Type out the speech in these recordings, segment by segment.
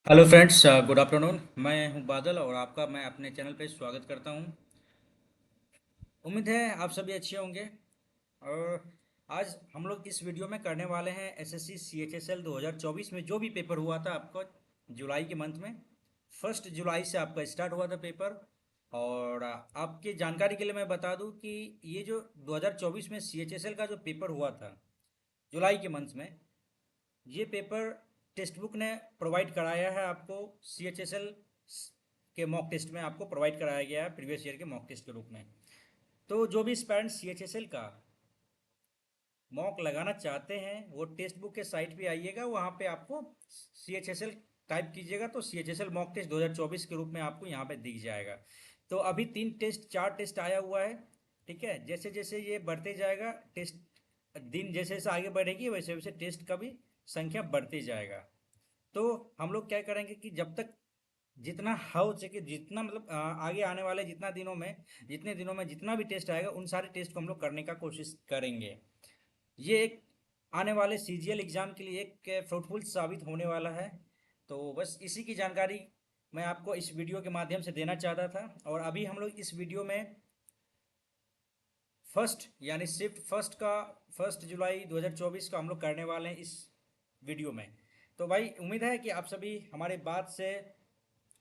Hello friends, good afternoon. मैं हूं बादल और आपका मैं अपने चैनल पे स्वागत करता हूं। उम्मीद है आप सभी अच्छे होंगे। और आज हम लोग इस वीडियो में करने वाले हैं एसएससी सीएचएसएल 2024 में जो भी पेपर हुआ था आपका जुलाई के मंथ में। 1 जुलाई से आपका स्टार्ट हुआ था पेपर। और आपकी जानकारी के लिए मैं बता दूं कि ये जो 2024 में सीएचएसएल का जो पेपर हुआ था जुलाई के मंथ में, ये पेपर टेक्स्ट बुक ने प्रोवाइड कराया है आपको। सी एच एस एल के मॉक टेस्ट में आपको प्रोवाइड कराया गया है प्रीवियस ईयर के मॉक टेस्ट के रूप में। तो जो भी student C H S L का मॉक लगाना चाहते हैं वो टेक्स्ट बुक के साइट पे आइएगा, वहाँ पे आपको C H S L type कीजिएगा तो C H S L mock test 2024 के रूप में आपको यहाँ पे दिख जाएगा। तो अभी 3 टेस्ट 4 टेस्ट आया हुआ है। ठीक है, जैसे जैसे ये बढ़ते जाएगा टेस्ट, दिन जैसे जैसे आगे बढ़ेगी वैसे वैसे टेस्ट का भी संख्या बढ़ते जाएगा। तो हम लोग क्या करेंगे कि जब तक जितना हो सके, जितना मतलब आगे आने वाले जितने दिनों में जितना भी टेस्ट आएगा उन सारे टेस्ट को हम लोग करने का कोशिश करेंगे। ये एक आने वाले सीजीएल एग्जाम के लिए एक फ्रूटफुल साबित होने वाला है। तो बस इसी की जानकारी मैं आपको इस वीडियो के माध्यम से देना चाहता था। और अभी हम लोग इस वीडियो में फर्स्ट यानी शिफ्ट फर्स्ट का 1 जुलाई 2024 का हम लोग करने वाले हैं इस वीडियो में। तो भाई उम्मीद है कि आप सभी हमारे बात से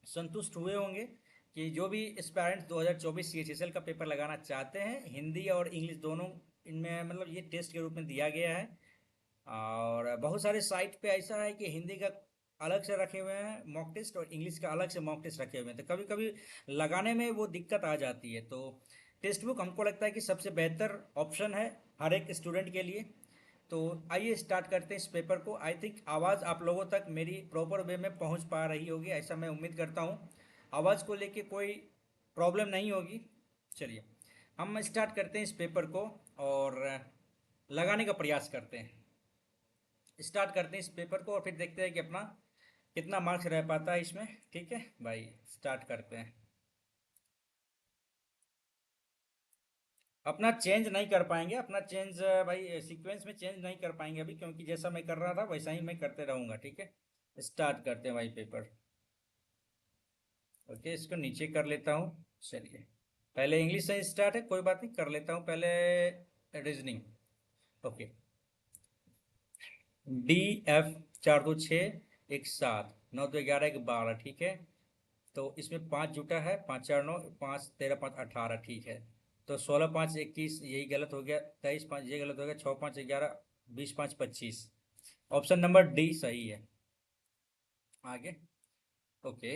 संतुष्ट हुए होंगे कि जो भी एस्पायरेंट्स 2024 सीएचएसएल का पेपर लगाना चाहते हैं, हिंदी और इंग्लिश दोनों इनमें मतलब ये टेस्ट के रूप में दिया गया है। और बहुत सारे साइट पे ऐसा है कि हिंदी का अलग से रखे हुए हैं मॉक टेस्ट और इंग्लिश का अलग से मॉक टेस्ट रखे हुए हैं, तो कभी कभी लगाने में वो दिक्कत आ जाती है। तो टेक्स्ट बुक हमको लगता है कि सबसे बेहतर ऑप्शन है हर एक स्टूडेंट के लिए। तो आइए स्टार्ट करते हैं इस पेपर को। आई थिंक आवाज़ आप लोगों तक मेरी प्रॉपर वे में पहुंच पा रही होगी, ऐसा मैं उम्मीद करता हूं। आवाज़ को लेके कोई प्रॉब्लम नहीं होगी। चलिए हम स्टार्ट करते हैं इस पेपर को और लगाने का प्रयास करते हैं। स्टार्ट करते हैं इस पेपर को और फिर देखते हैं कि अपना कितना मार्क्स रह पाता है इसमें। ठीक है भाई, स्टार्ट करते हैं। अपना चेंज नहीं कर पाएंगे, अपना चेंज भाई सीक्वेंस में चेंज नहीं कर पाएंगे अभी, क्योंकि जैसा मैं कर रहा था वैसा ही मैं करते रहूँगा। ठीक है, स्टार्ट करते हैं भाई पेपर। ओके, इसको नीचे कर लेता हूँ। चलिए, पहले इंग्लिश से स्टार्ट है, कोई बात नहीं, कर लेता हूँ पहले रीजनिंग। ओके, डी एफ, 4 2 6 एक 7, 9 2 11 एक 12। ठीक है, तो इसमें 5 जुटा है, 5 4 9, 5 13 5 18। ठीक है, तो 16 5 21 यही गलत हो गया, 23 5 ये गलत हो गया, 6 5 11, 20 5 25। ऑप्शन नंबर डी सही है। आगे। ओके,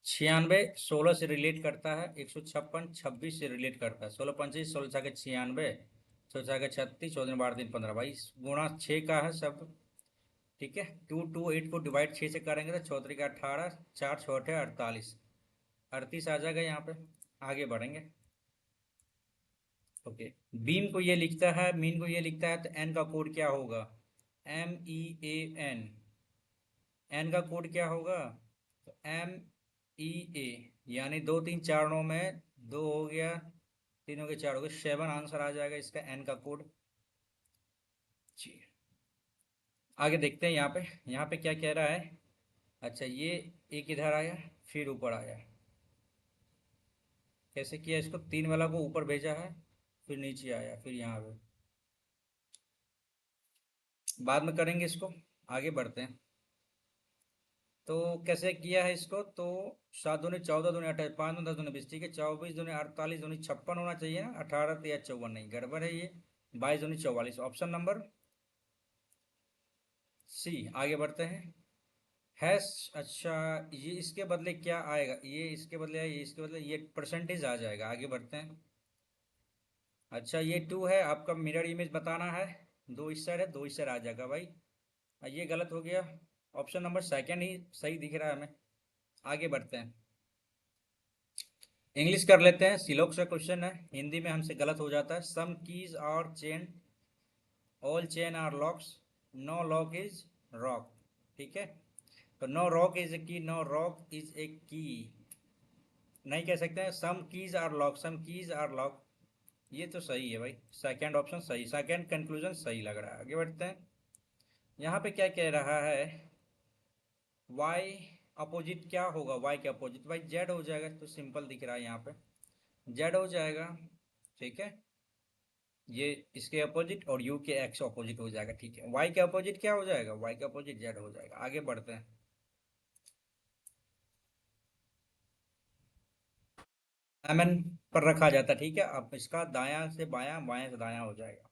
96 16 से रिलेट करता है, 156 26 से रिलेट करता है, 16 25 16 6 96, 16 6 36, 14 12 3 15 भाई गुणा 6 का है शब्द। ठीक है, 2 2 8 को डिवाइड 6 से करेंगे तो 4 3 18, 4 6 8 48, 38 आ जाएगा यहाँ पे। आगे बढ़ेंगे। ओके, बीम को ये लिखता है, मीन को ये लिखता है, तो एन का कोड क्या होगा? MEAN। एन का कोड क्या होगा? तो MEA, यानी 2 3 4 9 में 2 हो गया, 3 हो गया, 4 हो गया, 7 आंसर आ जाएगा इसका एन का कोड। जी, आगे देखते हैं यहाँ पे क्या कह रहा है। अच्छा, ये एक इधर आया फिर ऊपर आया, कैसे किया इसको? 3 वाला को ऊपर भेजा है, फिर नीचे आया, फिर यहाँ पे। बाद में करेंगे इसको, आगे बढ़ते हैं। तो कैसे किया है इसको? तो 7 दूनी 14, दूनी 28, 5 9 10 दूनी 20। ठीक है, 24 दूनी 48, दूनी 56 होना चाहिए ना, 18 या 54 नहीं, गड़बड़ है ये। 22 दूनी 44, ऑप्शन नंबर सी। आगे बढ़ते हैं। हैश, अच्छा, ये इसके बदले क्या आएगा? ये इसके बदले ये इसके बदले ये परसेंटेज आ जाएगा। आगे बढ़ते हैं। अच्छा, ये 2 है, आपका मिरर इमेज बताना है। 2 इस साइड है, 2 इस साइड आ जाएगा भाई। ये गलत हो गया, ऑप्शन नंबर सेकंड ही सही दिख रहा है हमें। आगे बढ़ते हैं, इंग्लिश कर लेते हैं। सिलोक से क्वेश्चन है, हिंदी में हमसे गलत हो जाता है। सम कीज और chain, all chain are locks, no lock is rock. ठीक है, तो नो रॉक इज ए की, नो रॉक इज ए की नहीं कह सकते हैं। Some keys are lock, some keys are lock, ये तो सही है भाई, सेकंड ऑप्शन सही, सेकंड कंक्लूजन सही लग रहा है। आगे बढ़ते हैं। यहाँ पे क्या कह रहा है, वाई अपोजिट क्या होगा, वाई के अपोजिट भाई जेड हो जाएगा, तो सिंपल दिख रहा है यहाँ पे जेड हो जाएगा। ठीक है, ये इसके अपोजिट और यू के एक्स अपोजिट हो जाएगा। ठीक है, वाई के अपोजिट क्या हो जाएगा, वाई के अपोजिट जेड हो जाएगा। आगे बढ़ते हैं। एम एन पर रखा जाता है। ठीक है, अब इसका दायां से बायां, बायां से दायां हो जाएगा।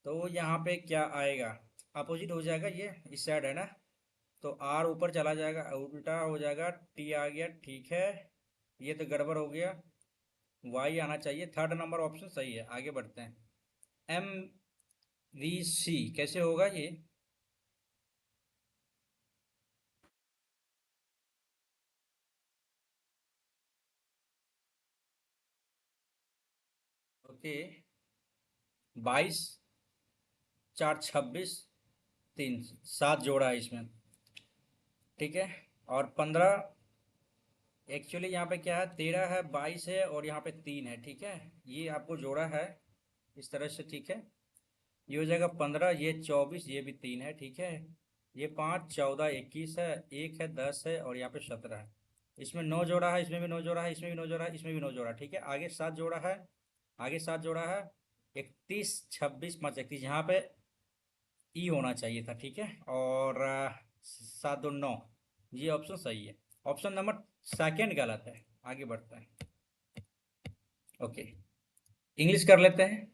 तो यहाँ पे क्या आएगा, अपोजिट हो जाएगा, ये इस साइड है ना, तो आर ऊपर चला जाएगा, उल्टा हो जाएगा, टी आ गया। ठीक है, ये तो गड़बड़ हो गया, वाई आना चाहिए। थर्ड नंबर ऑप्शन सही है। आगे बढ़ते हैं। एम वी सी कैसे होगा ये, ओके, 22, 4 26, 3 7 जोड़ा है इसमें। ठीक है, और 15, एक्चुअली यहाँ पे क्या है, 13 है, 22 है और यहाँ पे 3 है। ठीक है, ये आपको जोड़ा है इस तरह से। ठीक है, ये हो जाएगा 15, ये 24, ये भी 3 है। ठीक है, ये 5 14 21 है, एक है 10 है और यहाँ पे 17 है। इसमें 9 जोड़ा है, इसमें भी 9 जोड़ा है, इसमें भी 9 जोड़ा है, इसमें भी 9 जोड़ा है। ठीक है, आगे 7 जोड़ा है, आगे 7 जोड़ा है, 31 26 5 31, यहाँ पे ई होना चाहिए था। ठीक है, और 7 2 9, ये ऑप्शन सही है। ऑप्शन नंबर सेकेंड गलत है। आगे बढ़ते हैं। ओके, इंग्लिश कर लेते हैं।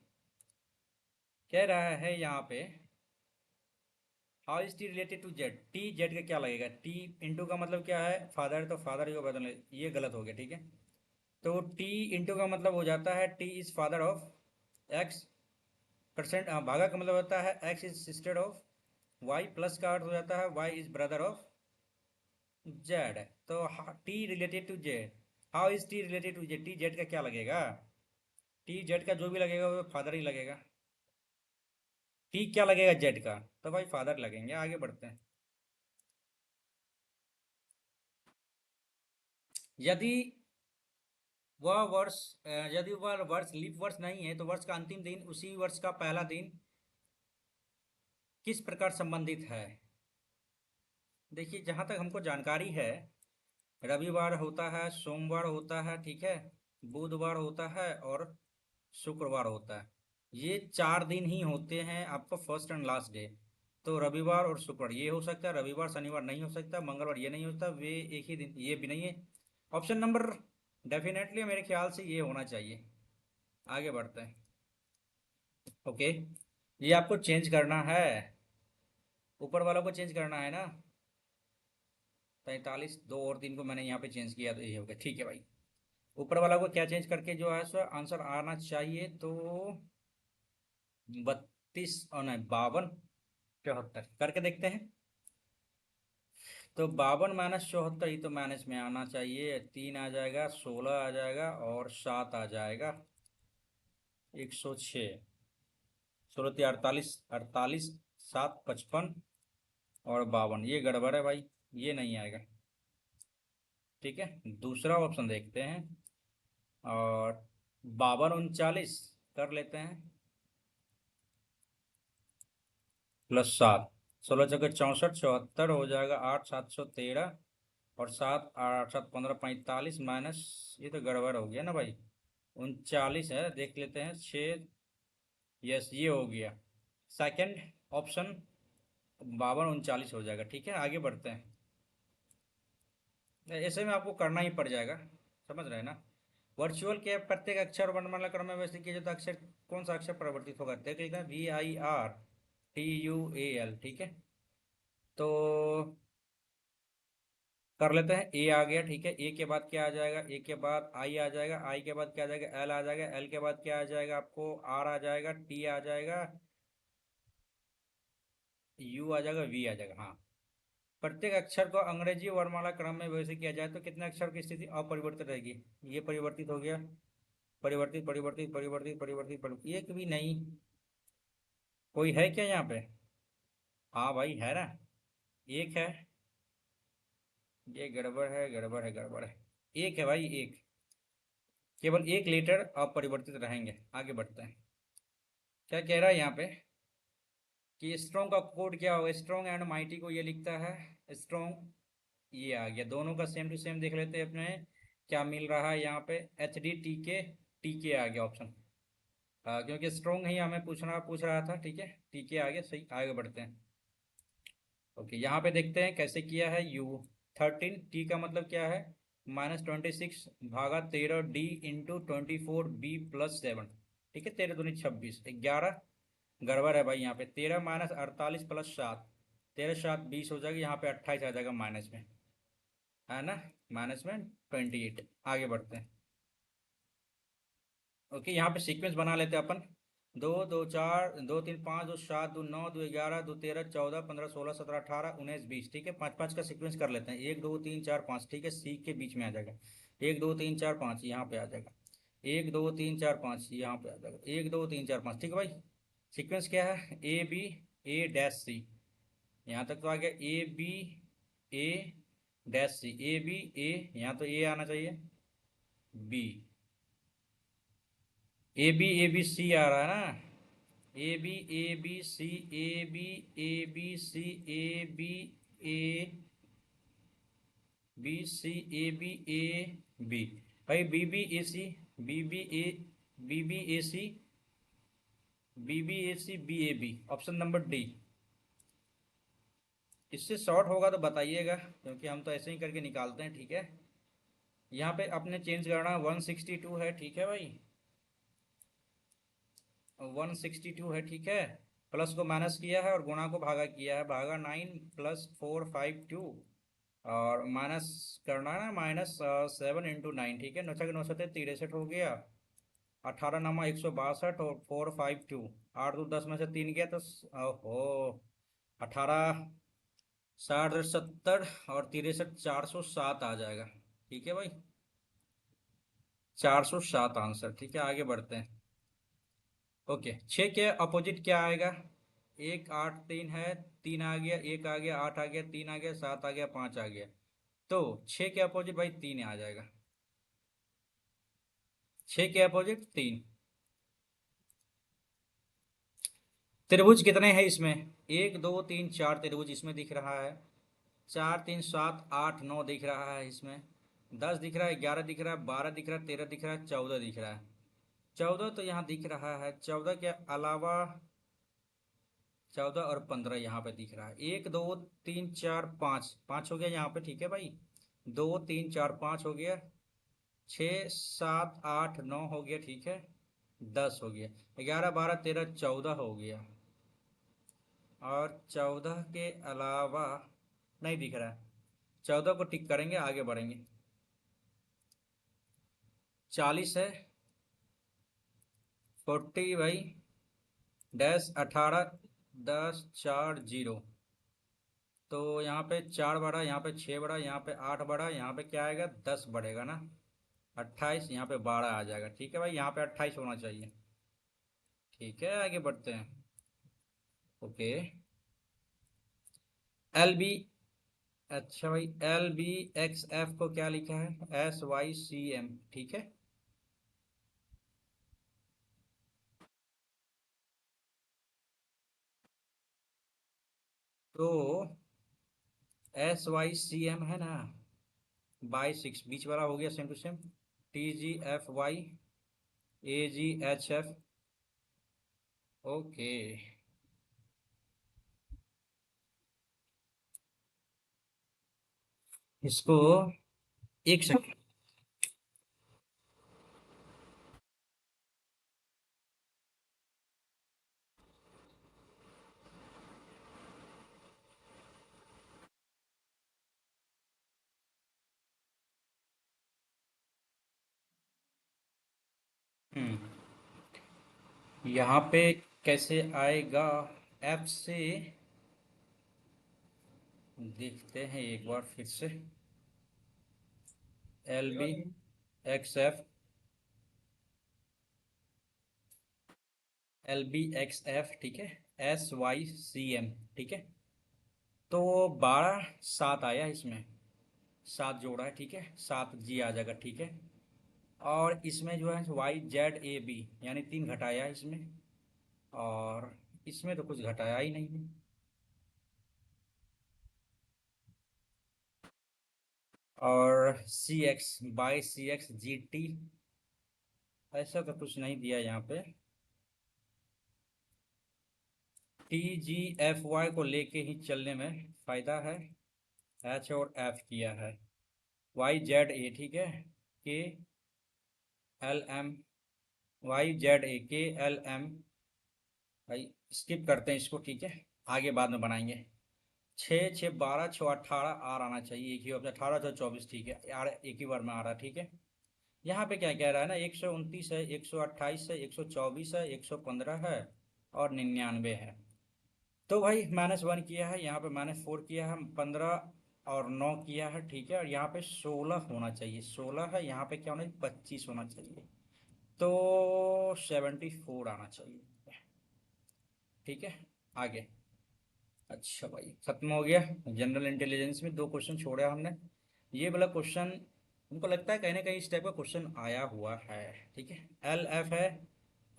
कह रहा है यहाँ पे, how is T related to Z, T Z का क्या लगेगा, टी इंटू का मतलब क्या है, फादर, तो फादर को बदल, ये गलत हो गया। ठीक है, तो टी इंटू का मतलब हो जाता है T is father of X percent, भागा का मतलब होता है X is sister of Y, plus का अर्थ हो जाता है Y is brother of Z. तो T related to Z, how is T related to Z, T Z का क्या लगेगा, टी जेड का जो भी लगेगा वो फादर ही लगेगा। टी क्या लगेगा जेड का, तो भाई फादर लगेंगे। आगे बढ़ते हैं। यदि वह वर्ष यदि वह वर्ष लीप वर्ष नहीं है, तो वर्ष का अंतिम दिन उसी वर्ष का पहला दिन किस प्रकार संबंधित है। देखिए, जहाँ तक हमको जानकारी है, रविवार होता है, सोमवार होता है, ठीक है, बुधवार होता है और शुक्रवार होता है। ये 4 दिन ही होते हैं आपको फर्स्ट एंड लास्ट डे। तो रविवार और शुक्रवार ये हो सकता है, रविवार शनिवार नहीं हो सकता, मंगलवार ये नहीं होता, वे एक ही दिन, ये भी नहीं है। ऑप्शन नंबर डेफिनेटली मेरे ख्याल से ये होना चाहिए। आगे बढ़ते हैं। ओके, ये आपको चेंज करना है, ऊपर वालों को चेंज करना है ना। 43, 2 और 3 को मैंने यहाँ पे चेंज किया, तो ये हो गया। ठीक है भाई, ऊपर वाला को क्या चेंज करके जो है सो आंसर आना चाहिए, तो 32 और नहीं 52 74 करके देखते हैं। तो 52 माइनस 74, ही तो माइनस में आना चाहिए, 3 आ जाएगा, 16 आ जाएगा और 7 आ जाएगा, 106, 16 48, 48 7 55 और 52, ये गड़बड़ है भाई, ये नहीं आएगा। ठीक है, दूसरा ऑप्शन देखते हैं, और 52 39 कर लेते हैं, प्लस 7, 16 चौके 64, 74 हो जाएगा, 8 713 और 7 8 7 15 45 माइनस, ये तो गड़बड़ हो गया ना भाई, 39 है, देख लेते हैं 6, यस ये हो गया सेकंड ऑप्शन, 52 39 हो जाएगा। ठीक है, आगे बढ़ते हैं। ऐसे में आपको करना ही पड़ जाएगा, समझ रहे हैं ना। वर्चुअल के प्रत्येक अक्षर वर्णमाला क्रम में व्यवस्थित किया जाता है, अक्षर कौन सा अक्षर परिवर्तित होगा, देख लेते हैं, VIRTUAL। ठीक है, तो कर लेते हैं। ए आ गया, ठीक है, ए के बाद क्या आ जाएगा, ए के बाद आई आ जाएगा, आई के बाद क्या आ जाएगा, एल आ जाएगा, एल के बाद क्या आ जाएगा, आपको आर आ जाएगा, टी आ जाएगा, यू आ जाएगा, वी आ जाएगा। हाँ, प्रत्येक अक्षर को अंग्रेजी वर्णमाला क्रम में वैसे किया जाए तो कितने अक्षर की स्थिति अपरिवर्तित रहेगी, ये परिवर्तित हो गया, परिवर्तित परिवर्तित परिवर्तित परिवर्तित परिवर्तित, एक भी नहीं, कोई है क्या यहाँ पे, हाँ भाई है ना, एक है, ये गड़बड़ है गड़बड़ है गड़बड़ है, एक है भाई, एक, केवल एक लेटर अपरिवर्तित रहेंगे। आगे बढ़ते हैं, क्या कह रहा है यहाँ पे, कि स्ट्रॉन्ग का कोड क्या होगा। स्ट्रॉन्ग एंड माइटी को ये लिखता है स्ट्रॉन्ग, ये आ गया। दोनों का सेम टू सेम देख लेते हैं अपने क्या मिल रहा है यहाँ पे। एच डी टी के आ गया ऑप्शन। क्योंकि स्ट्रॉन्ग ही हमें पूछ रहा था, ठीक है। टी के आ गया, सही। आगे बढ़ते हैं। ओके, यहाँ पे देखते हैं कैसे किया है। U13, टी का मतलब क्या है, -26 भागा 13 D इंटू 24B+7, ठीक है। 13 दूनी 26, 11। गड़बड़ है भाई यहाँ पे। 13 - 48 + 7, 13×7 = 20 हो जाएगा। यहाँ पे 28 आ जाएगा माइनस में, है ना। -28। आगे बढ़ते हैं। ओके, यहाँ पे सीक्वेंस बना लेते हैं अपन। 2 2 4 2 3 5 2 7 2 9 2 11 2 13 14 15 16 17 18 19 20, ठीक है। 5 5 का सीक्वेंस कर लेते हैं। 1 2 3 4 5, ठीक है। सी के बीच में आ जाएगा। 1 2 3 4 5 यहाँ पे आ जाएगा। 1 2 3 4 5 यहाँ पे आ जाएगा। 1 2 3 4 5, ठीक है भाई। सीक्वेंस क्या है, A B A' C। यहाँ तक तो आ गया। A B A' C, A B A, यहाँ तो A आना चाहिए। B, A B A B C आ रहा है ना। A B A B C, A B A B C, A B A B C, A B A B। भाई BB AC, option number D. इससे short होगा तो बताइएगा, क्योंकि हम तो ऐसे ही करके निकालते हैं, ठीक है। यहाँ पे अपने चेंज करना 162 है, ठीक है भाई। 162 है, ठीक है। प्लस को माइनस किया है और गुणा को भागा किया है। भागा 9 + 4 5 2, और माइनस करना है ना, -7 × 9, ठीक है। 9 9 63 हो गया। 18 9 162 और 4 5 2, 8 2 10 में से 3 गया तो ओहो 18 60 70 और 63 407 आ जाएगा, ठीक है भाई। 407 आंसर, ठीक है। आगे बढ़ते हैं। ओके, 6 के अपोजिट क्या आएगा। 1 8 3 है, 3 आ गया, 1 आ गया, 8 आ गया, 3 आ गया, 7 आ गया, 5 आ गया। तो 6 के अपोजिट भाई 3 आ जाएगा। 6 के अपोजिट 3। त्रिभुज कितने हैं इसमें, 1 2 3 4 त्रिभुज इसमें दिख रहा है। 4 3 7 8 9 दिख रहा है इसमें। 10 दिख रहा है, 11 दिख रहा है, 12 दिख रहा है, 13 दिख रहा है, 14 दिख रहा है। 14 तो यहाँ दिख रहा है। 14 के अलावा 14 और 15 यहाँ पे दिख रहा है। 1 2 3 4 5, 5 हो गया यहाँ पे, ठीक है भाई। 2 3 4 5 हो गया। 6 7 8 9 हो गया, ठीक है। 10 हो गया। 11 12 13 14 हो गया। और 14 के अलावा नहीं दिख रहा है। 14 को टिक करेंगे, आगे बढ़ेंगे। 40 है। 40 भाई, डैश 18 10 4 0। तो यहाँ पे 4 बढ़ा, यहाँ पे 6 बढ़ा, यहाँ पे 8 बढ़ा, यहाँ पे क्या आएगा, 10 बढ़ेगा ना। 28, यहाँ पे 12 आ जाएगा, ठीक है भाई। यहाँ पे 28 होना चाहिए, ठीक है। आगे बढ़ते हैं। ओके, एल बी, अच्छा भाई, LBXF को क्या लिखा है, SYCM, ठीक है। तो SYCM है ना, बाई 6 बीच वाला हो गया same to same. TGFY AGHF, okay. इसको एक सेकंड। हम्म, यहाँ पे कैसे आएगा, F से देखते हैं एक बार फिर से। LBXF, ठीक है। SYCM, ठीक है। तो 12 7 आया इसमें। 7 जोड़ा है, ठीक है। 7G आ जाएगा, ठीक है। और इसमें जो है YZAB, यानी 3 घटाया इसमें। और इसमें तो कुछ घटाया ही नहीं है। और C X by C X G T, ऐसा तो कुछ नहीं दिया यहाँ पे। टी जी एफ वाई को लेके ही चलने में फायदा है। एच और एफ किया है। वाई जेड ए, ठीक है। K L M, Y Z A K L M. भाई स्किप करते हैं इसको, ठीक है, आगे बाद में बनाएंगे। 6 6 12 6 18 आर आना चाहिए, एक ही ऑप्शन 18 6 24, ठीक है, यार एक ही बार में आ रहा, ठीक है। यहाँ पे क्या कह रहा है ना, 129 है, 128 है, 124 है, 115 है और 99 है। तो भाई -1 किया है, यहाँ पे -4 किया है, 15 और 9 किया है, ठीक है। और यहाँ पे 16 होना चाहिए, 16 है, यहाँ पे क्या होना चाहिए, 25 होना चाहिए। तो 74 आना चाहिए, ठीक है। आगे। अच्छा भाई खत्म हो गया। जनरल इंटेलिजेंस में 2 क्वेश्चन छोड़ा हमने। ये वाला क्वेश्चन हमको लगता है कहीं ना कहीं इस टाइप का क्वेश्चन आया हुआ है, ठीक है। एल एफ है,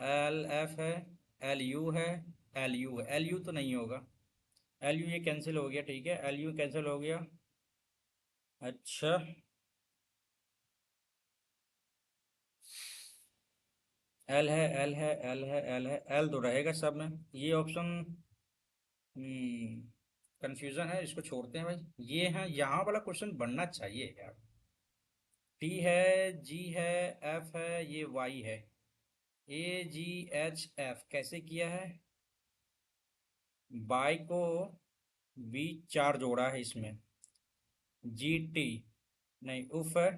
एल एफ है, एल यू है, एल यू है। एल यू तो नहीं होगा, एल यू ये कैंसिल हो गया, ठीक है, एल यू कैंसिल हो गया। अच्छा, एल है, एल है, एल है, एल है, एल तो रहेगा सब में। ये ऑप्शन कंफ्यूजन है, इसको छोड़ते हैं भाई। ये है, यहाँ वाला क्वेश्चन बनना चाहिए यार। टी है, जी है, एफ है, ये वाई है। ए जी एच एफ कैसे किया है, बाई को बी 4 जोड़ा है इसमें, जी टी नहीं उफ है,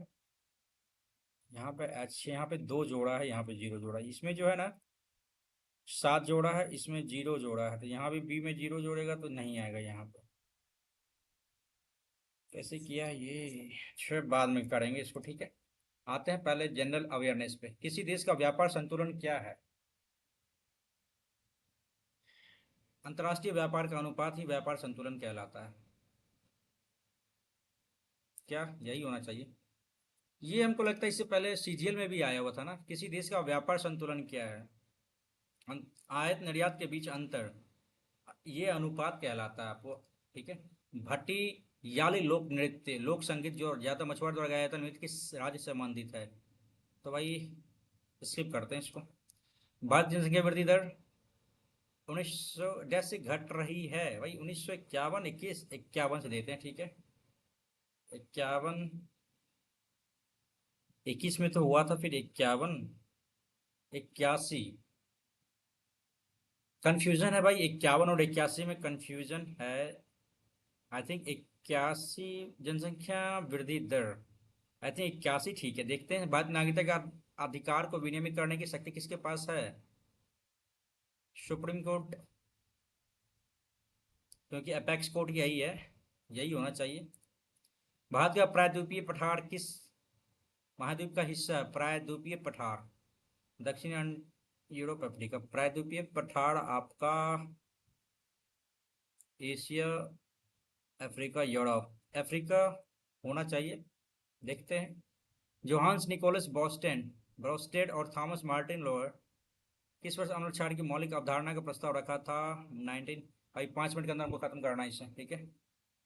यहाँ पे एच, यहाँ पे 2 जोड़ा है, यहाँ पे 0 जोड़ा है, इसमें जो है ना 7 जोड़ा है, इसमें 0 जोड़ा है, तो यहाँ भी बी में 0 जोड़ेगा तो नहीं आएगा यहाँ पे। कैसे किया है ये, फिर बाद में करेंगे इसको, ठीक है। आते हैं पहले जनरल अवेयरनेस पे। किसी देश का व्यापार संतुलन क्या है? अंतर्राष्ट्रीय व्यापार का अनुपात ही व्यापार संतुलन कहलाता है। क्या यही होना चाहिए? ये हमको लगता है इससे पहले सीजीएल में भी आया हुआ था ना, किसी देश का व्यापार संतुलन क्या है, आयात निर्यात के बीच अंतर, ये अनुपात कहलाता है आपको, ठीक है। भट्टी याली लोक नृत्य लोक संगीत जो ज्यादा मछुआरा द्वारा गाया जाता है, नृत्य किस राज्य से संबंधित है? तो भाई स्किप करते हैं इसको। भारतीय जनसंख्या वृद्धि दर 1900 जैसे घट रही है भाई, 1951 21 51 से देते हैं, ठीक है। 51, 21 में तो हुआ था, फिर 51, 81। कंफ्यूजन है भाई, 51 और 81 में कंफ्यूजन है। आई थिंक 81 जनसंख्या वृद्धि दर, आई थिंक 81, ठीक है। देखते हैं, भारतीय नागरिकता का अधिकार को विनियमित करने की शक्ति किसके पास है? सुप्रीम कोर्ट, क्योंकि अपेक्स कोर्ट यही है, यही होना चाहिए। भारत का प्रायद्वीपीय पठार किस महाद्वीप का हिस्सा है? प्रायद्वीपीय पठार दक्षिण यूरोप अफ्रीका। प्रायद्वीपीय पठार आपका एशिया, अफ्रीका, यूरोप, अफ्रीका होना चाहिए। देखते हैं। जोहान्स निकोलस बॉस्टेन ब्रोस्टेड और थॉमस मार्टिन लोअर किस वर्ष अम्ल क्षार की मौलिक अवधारणा का प्रस्ताव रखा था? 19, भाई 5 मिनट के अंदर हमको खत्म करना है इसे, ठीक है।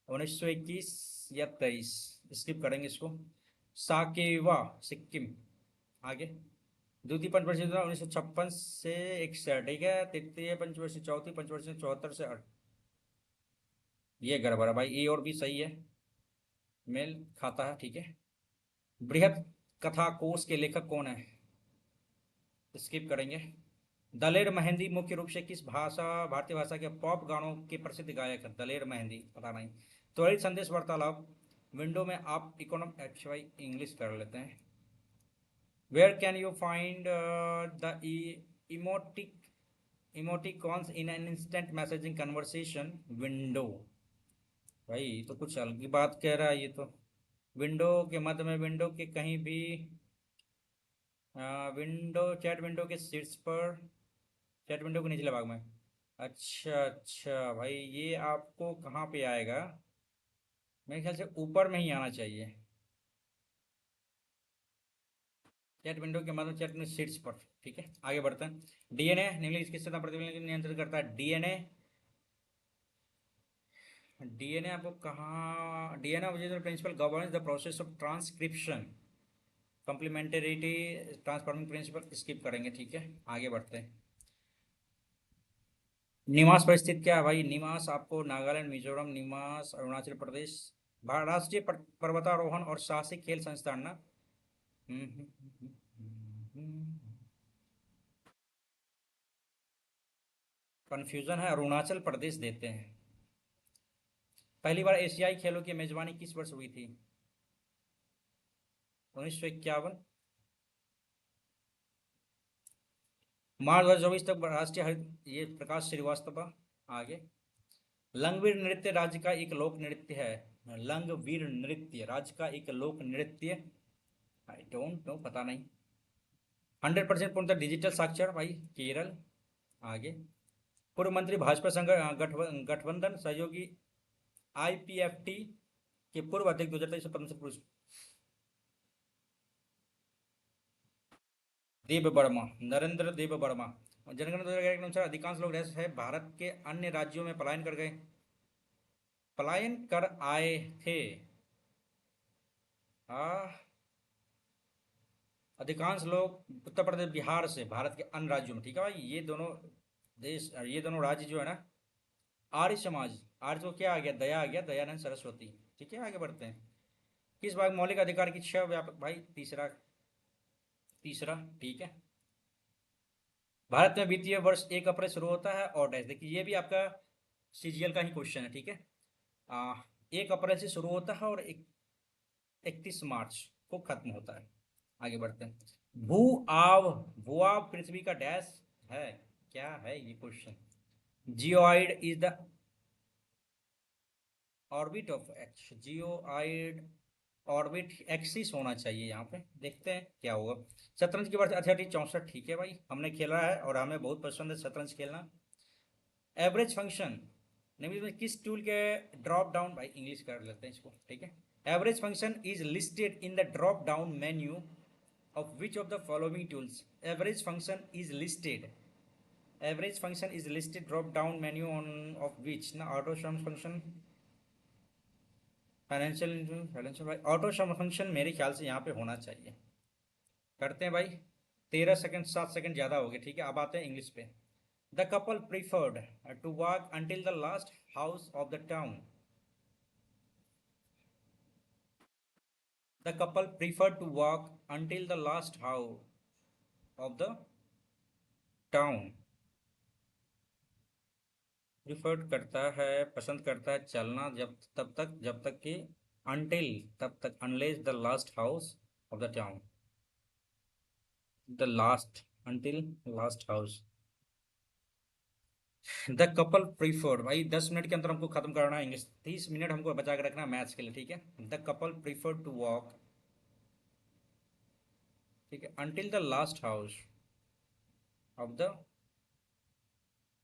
1921 या 23, स्किप करेंगे इसको। साकेवा सिक्किम। आगे। द्वितीय पंचवर्षीय 1956 से 61, ठीक है। तृतीय पंचवर्षीय, चौथी पंचवर्षीय 74 से 8। ये गड़बड़ है भाई, ए और बी सही है, मेल खाता है, ठीक है। बृहद कथा कोश के लेखक कौन है? स्किप करेंगे। दलेर मेहंदी मुख्य रूप से किस भाषा, भारतीय भाषा के पॉप गानों के प्रसिद्ध गायक है? दलेर मेहंदी पता नहीं। त्वरित संदेश वार्तालाप विंडो में आप इकोनॉम, अच्छा भाई इंग्लिश कर लेते हैं। Where can you find the emotic emoticons in an instant messaging conversation window? भाई तो कुछ अलग ही बात कह रहा है ये तो। विंडो के मध्य में, विंडो के कहीं भी, विंडो, चैट विंडो के शीर्ष पर, चैट विंडो के निचले भाग में। अच्छा अच्छा भाई, ये आपको कहाँ पे आएगा? मेरे ख्याल से ऊपर में ही आना चाहिए। चैट विंडो के मध्य, चैट में शीर्ष पर, ठीक है, आगे बढ़ते हैं। डीएनए निम्नलिखित किस तरह प्रतिलिपि नियंत्रित करता है? डीएनए, डीएनए आपको कहाँ, DNA original principle governance the process of transcription, complementarity, transforming principle skip करेंगे। ठीक है, आगे बढ़ते हैं। निवास पर स्थित क्या है भाई? निवास आपको नागालैंड, मिजोरम, निवास अरुणाचल प्रदेश, राष्ट्रीय पर्वतारोहण और साहसिक खेल संस्थान ना। कंफ्यूजन है, अरुणाचल प्रदेश देते हैं। पहली बार एशियाई खेलों की मेजबानी किस वर्ष हुई थी? 1951। मार्च 2024 तक राष्ट्रीय हरित, ये प्रकाश श्रीवास्तव। आगे, लंगवीर नृत्य राज्य का एक लोक नृत्य है। लंगवीर नृत्य राज्य का एक लोक नृत्य, आई डोंट नो, पता नहीं। 100% पूर्णतः डिजिटल साक्षर भाई, केरल। आगे, पूर्व मंत्री भाजपा संघ गठबंधन सहयोगी आईपीएफटी के पूर्व अध्यक्ष 2023 पद्म से पुरस्कृत देव वर्मा, नरेंद्र देव वर्मा। जनगणना 2011 के अनुसार अधिकांश लोग है भारत के अन्य राज्यों में पलायन कर गए, पलायन कर आए थे। अधिकांश लोग उत्तर प्रदेश बिहार से भारत के अन्य राज्यों में। ठीक है भाई, ये दोनों देश, ये दोनों राज्य जो है ना, आर्य समाज, आर्य को क्या आ गया? दया आ गया, दयानंद सरस्वती। ठीक है, आगे बढ़ते हैं। किस भाग मौलिक अधिकार की 6 व्यापक भाई? तीसरा, तीसरा। ठीक है, भारत में वित्तीय वर्ष 1 अप्रैल शुरू होता है और डैश, देखिए ये भी आपका सीजीएल का ही क्वेश्चन है। ठीक है, 1 अप्रैल से शुरू होता है और 31 मार्च को खत्म होता है। आगे बढ़ते हैं। भू आव, भू आव पृथ्वी का डैश है, क्या है ये question? Geoid is the orbit of x, geoid orbit axis होना चाहिए यहाँ पे, देखते हैं क्या होगा। शतरंज की वर्ष 1864। ठीक है भाई, हमने खेला है और हमें बहुत पसंद है शतरंज खेलना। एवरेज फंक्शन निम्नलिखित में किस टूल के ड्रॉप डाउन, भाई इंग्लिश कर लेते हैं इसको। ठीक है, average function is listed in the drop down menu of which of the following tools? Average function is listed, average function is listed drop down menu on of which ना, auto sum function, financial भाई, auto सम function मेरे ख्याल से यहाँ पे होना चाहिए। करते हैं भाई, 13 सेकंड, 7 सेकंड ज़्यादा हो गए। ठीक है, अब आते हैं इंग्लिश पे। The couple preferred to walk until the last house of the town, the couple preferred to walk until the last house of the town, preferred करता है, पसंद करता है चलना जब तब तक जब तक कि, अनटिल तब तक, unless the last house of the town, the last, until last house. The couple preferred भाई, 10 मिनट के अंदर हमको खत्म करना है इंग्लिश, 30 मिनट हमको बचा के रखना है मैथ्स के लिए। ठीक है, the couple preferred to walk, ठीक है, until the last house of the,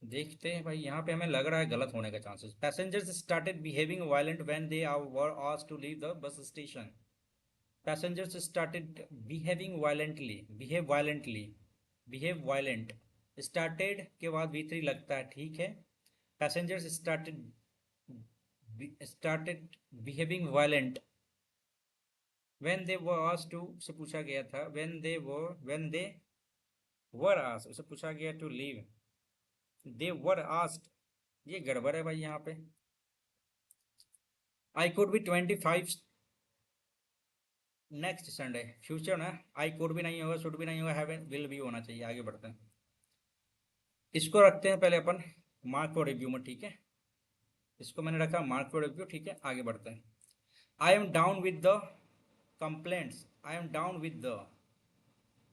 देखते हैं भाई, यहाँ पे हमें लग रहा है गलत होने का chances. Passengers started behaving violent when they were asked to leave the bus station, passengers started behaving violently, behave violently, behave violent, started के बाद v3 लगता है। ठीक है, passengers started behaving violent when they were asked to, से पूछा गया था, when they were asked, उसे पूछा गया to leave, they were asked, ये गड़बड़ है भाई यहाँ पे। I could be 25 next Sunday, future ना, आई कुड भी नहीं होगा, शुड भी नहीं होगा, हैव विल भी होना चाहिए। आगे बढ़ते हैं, इसको रखते हैं पहले अपन मार्क फॉर रिव्यू में। ठीक है, इसको मैंने रखा मार्क फॉर रिव्यू। ठीक है, आगे बढ़ते हैं। I am down with the complaints, I am down with the,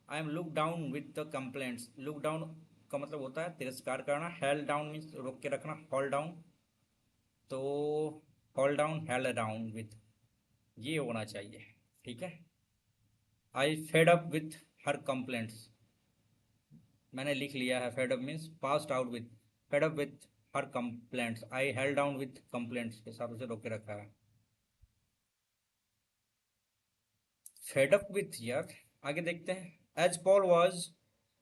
I am look down with the complaints, look down का मतलब होता है तिरस्कार करना, हेल डाउन मीन्स रोक के रखना, हॉल डाउन, तो hall down, hell down with, ये होना चाहिए। ठीक है, I fed up with her complaints, मैंने लिख लिया है, fed up means passed out with, fed up with her complaints, I held down with complaints के साथ उसे रोक के रखा है, फेड अप विथ यार। आगे देखते हैं, as Paul was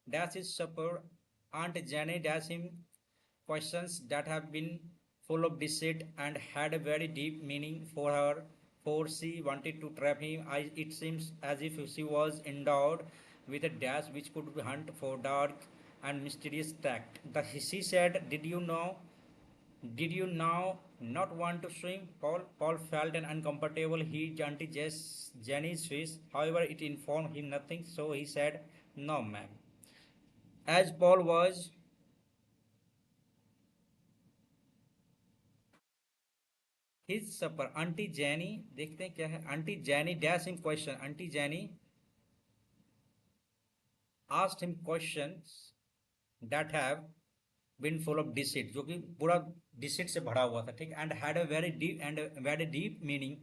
dash his supper. Aunt Jenny dash him questions that have been full of deceit and had a very deep meaning for her, for she wanted to trap him. It seems as if she was endowed with a dash which could hunt for dark and mysterious tact. She said, did you now not want to swim? Paul felt an uncomfortable heat Auntie Jenny's face. However, it informed him nothing, so he said, no, ma'am. As Paul was his supper, Auntie Jenny, देखते हैं क्या है. Auntie Jenny dash him question. Auntie Jenny asked him questions that have been full of deceit, जो कि पूरा deceit से भरा हुआ था, ठीक. And had a very deep meaning.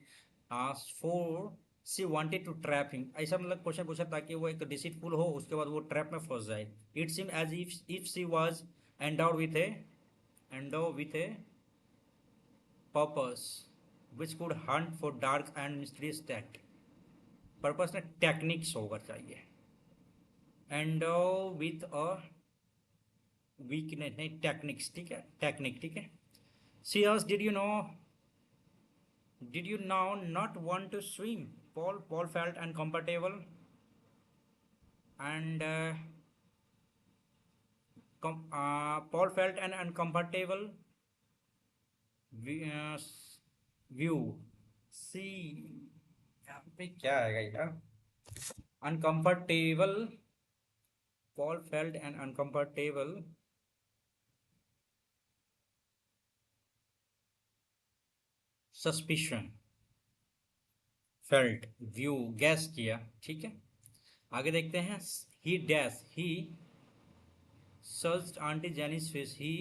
For she wanted to trap him. ऐसा मतलब क्वेश्चन पूछा ताकि वो एक डिसीटफुल हो, उसके बाद वो ट्रैप में फंस जाए. It seemed as if she was endowed with a endowed with a purpose which could hunt for dark and mysterious tact. Purpose में टेक्निक्स होगा चाहिए. एंडो विथ अ वीकनेस नहीं, टेक्निक्स, ठीक है, टेक्निक, ठीक है. सी asked, did you now not want to swim? Paul felt uncomfortable and Paul felt an uncomfortable view. See, यहाँ पे क्या आएगा यार? Uncomfortable. Paul felt an uncomfortable suspicion. Felt, view, guess किया, ठीक है. आगे देखते हैं. He searched Auntie Jenny's face. He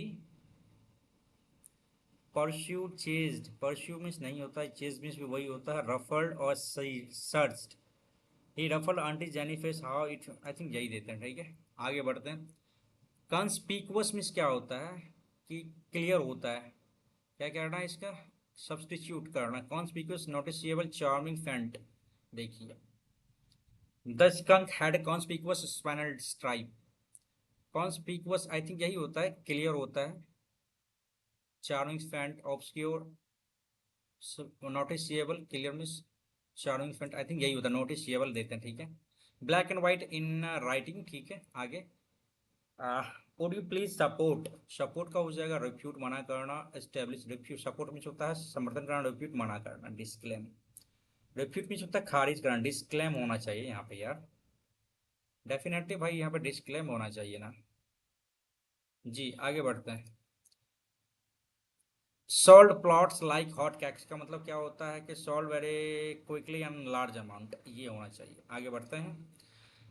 pursued, chased. Pursue means नहीं होता है, chase means भी वही होता है. Ruffled और searched. He ruffled Auntie Jenny's face. How it, I think यही देते हैं, ठीक है. आगे बढ़ते हैं. Conspicuous means क्या होता है कि क्लियर होता है. क्या करना है इसका? सब्सटीट्यूट करना. कॉन्स्पिक्यूस, नोटिसेबल, चार्मिंग, फेंट. देखिए, the skunk had conspicuous spinal stripe. Conspicuous I think यही होता है, क्लियर होता है. चार्मिंग, फेंट, obscure, noticeable, clear means charming, फेंट, आई थिंक यही होता है. नोटिसेबल देते हैं, ठीक है. Black and white in writing, ठीक है. आगे, would you please support. Support का हो जाएगा रिफ्यूट, मना करना. एस्टेब्लिश, रिफ्यूट, सपोर्ट मीन्स होता है समर्थन करना, रिफ्यूट मना करना. डिस्क्लेम, रिफ्यूट मीन्स होता है खारिज करना. डिस्क्लेम होना चाहिए यहाँ पे यार, डेफिनेटली भाई यहाँ पे डिस्क्लेम होना चाहिए ना जी. आगे बढ़ते हैं. Sold plots like hot cakes का मतलब क्या होता है कि sold very quickly and large amount, ये होना चाहिए. आगे बढ़ते हैं.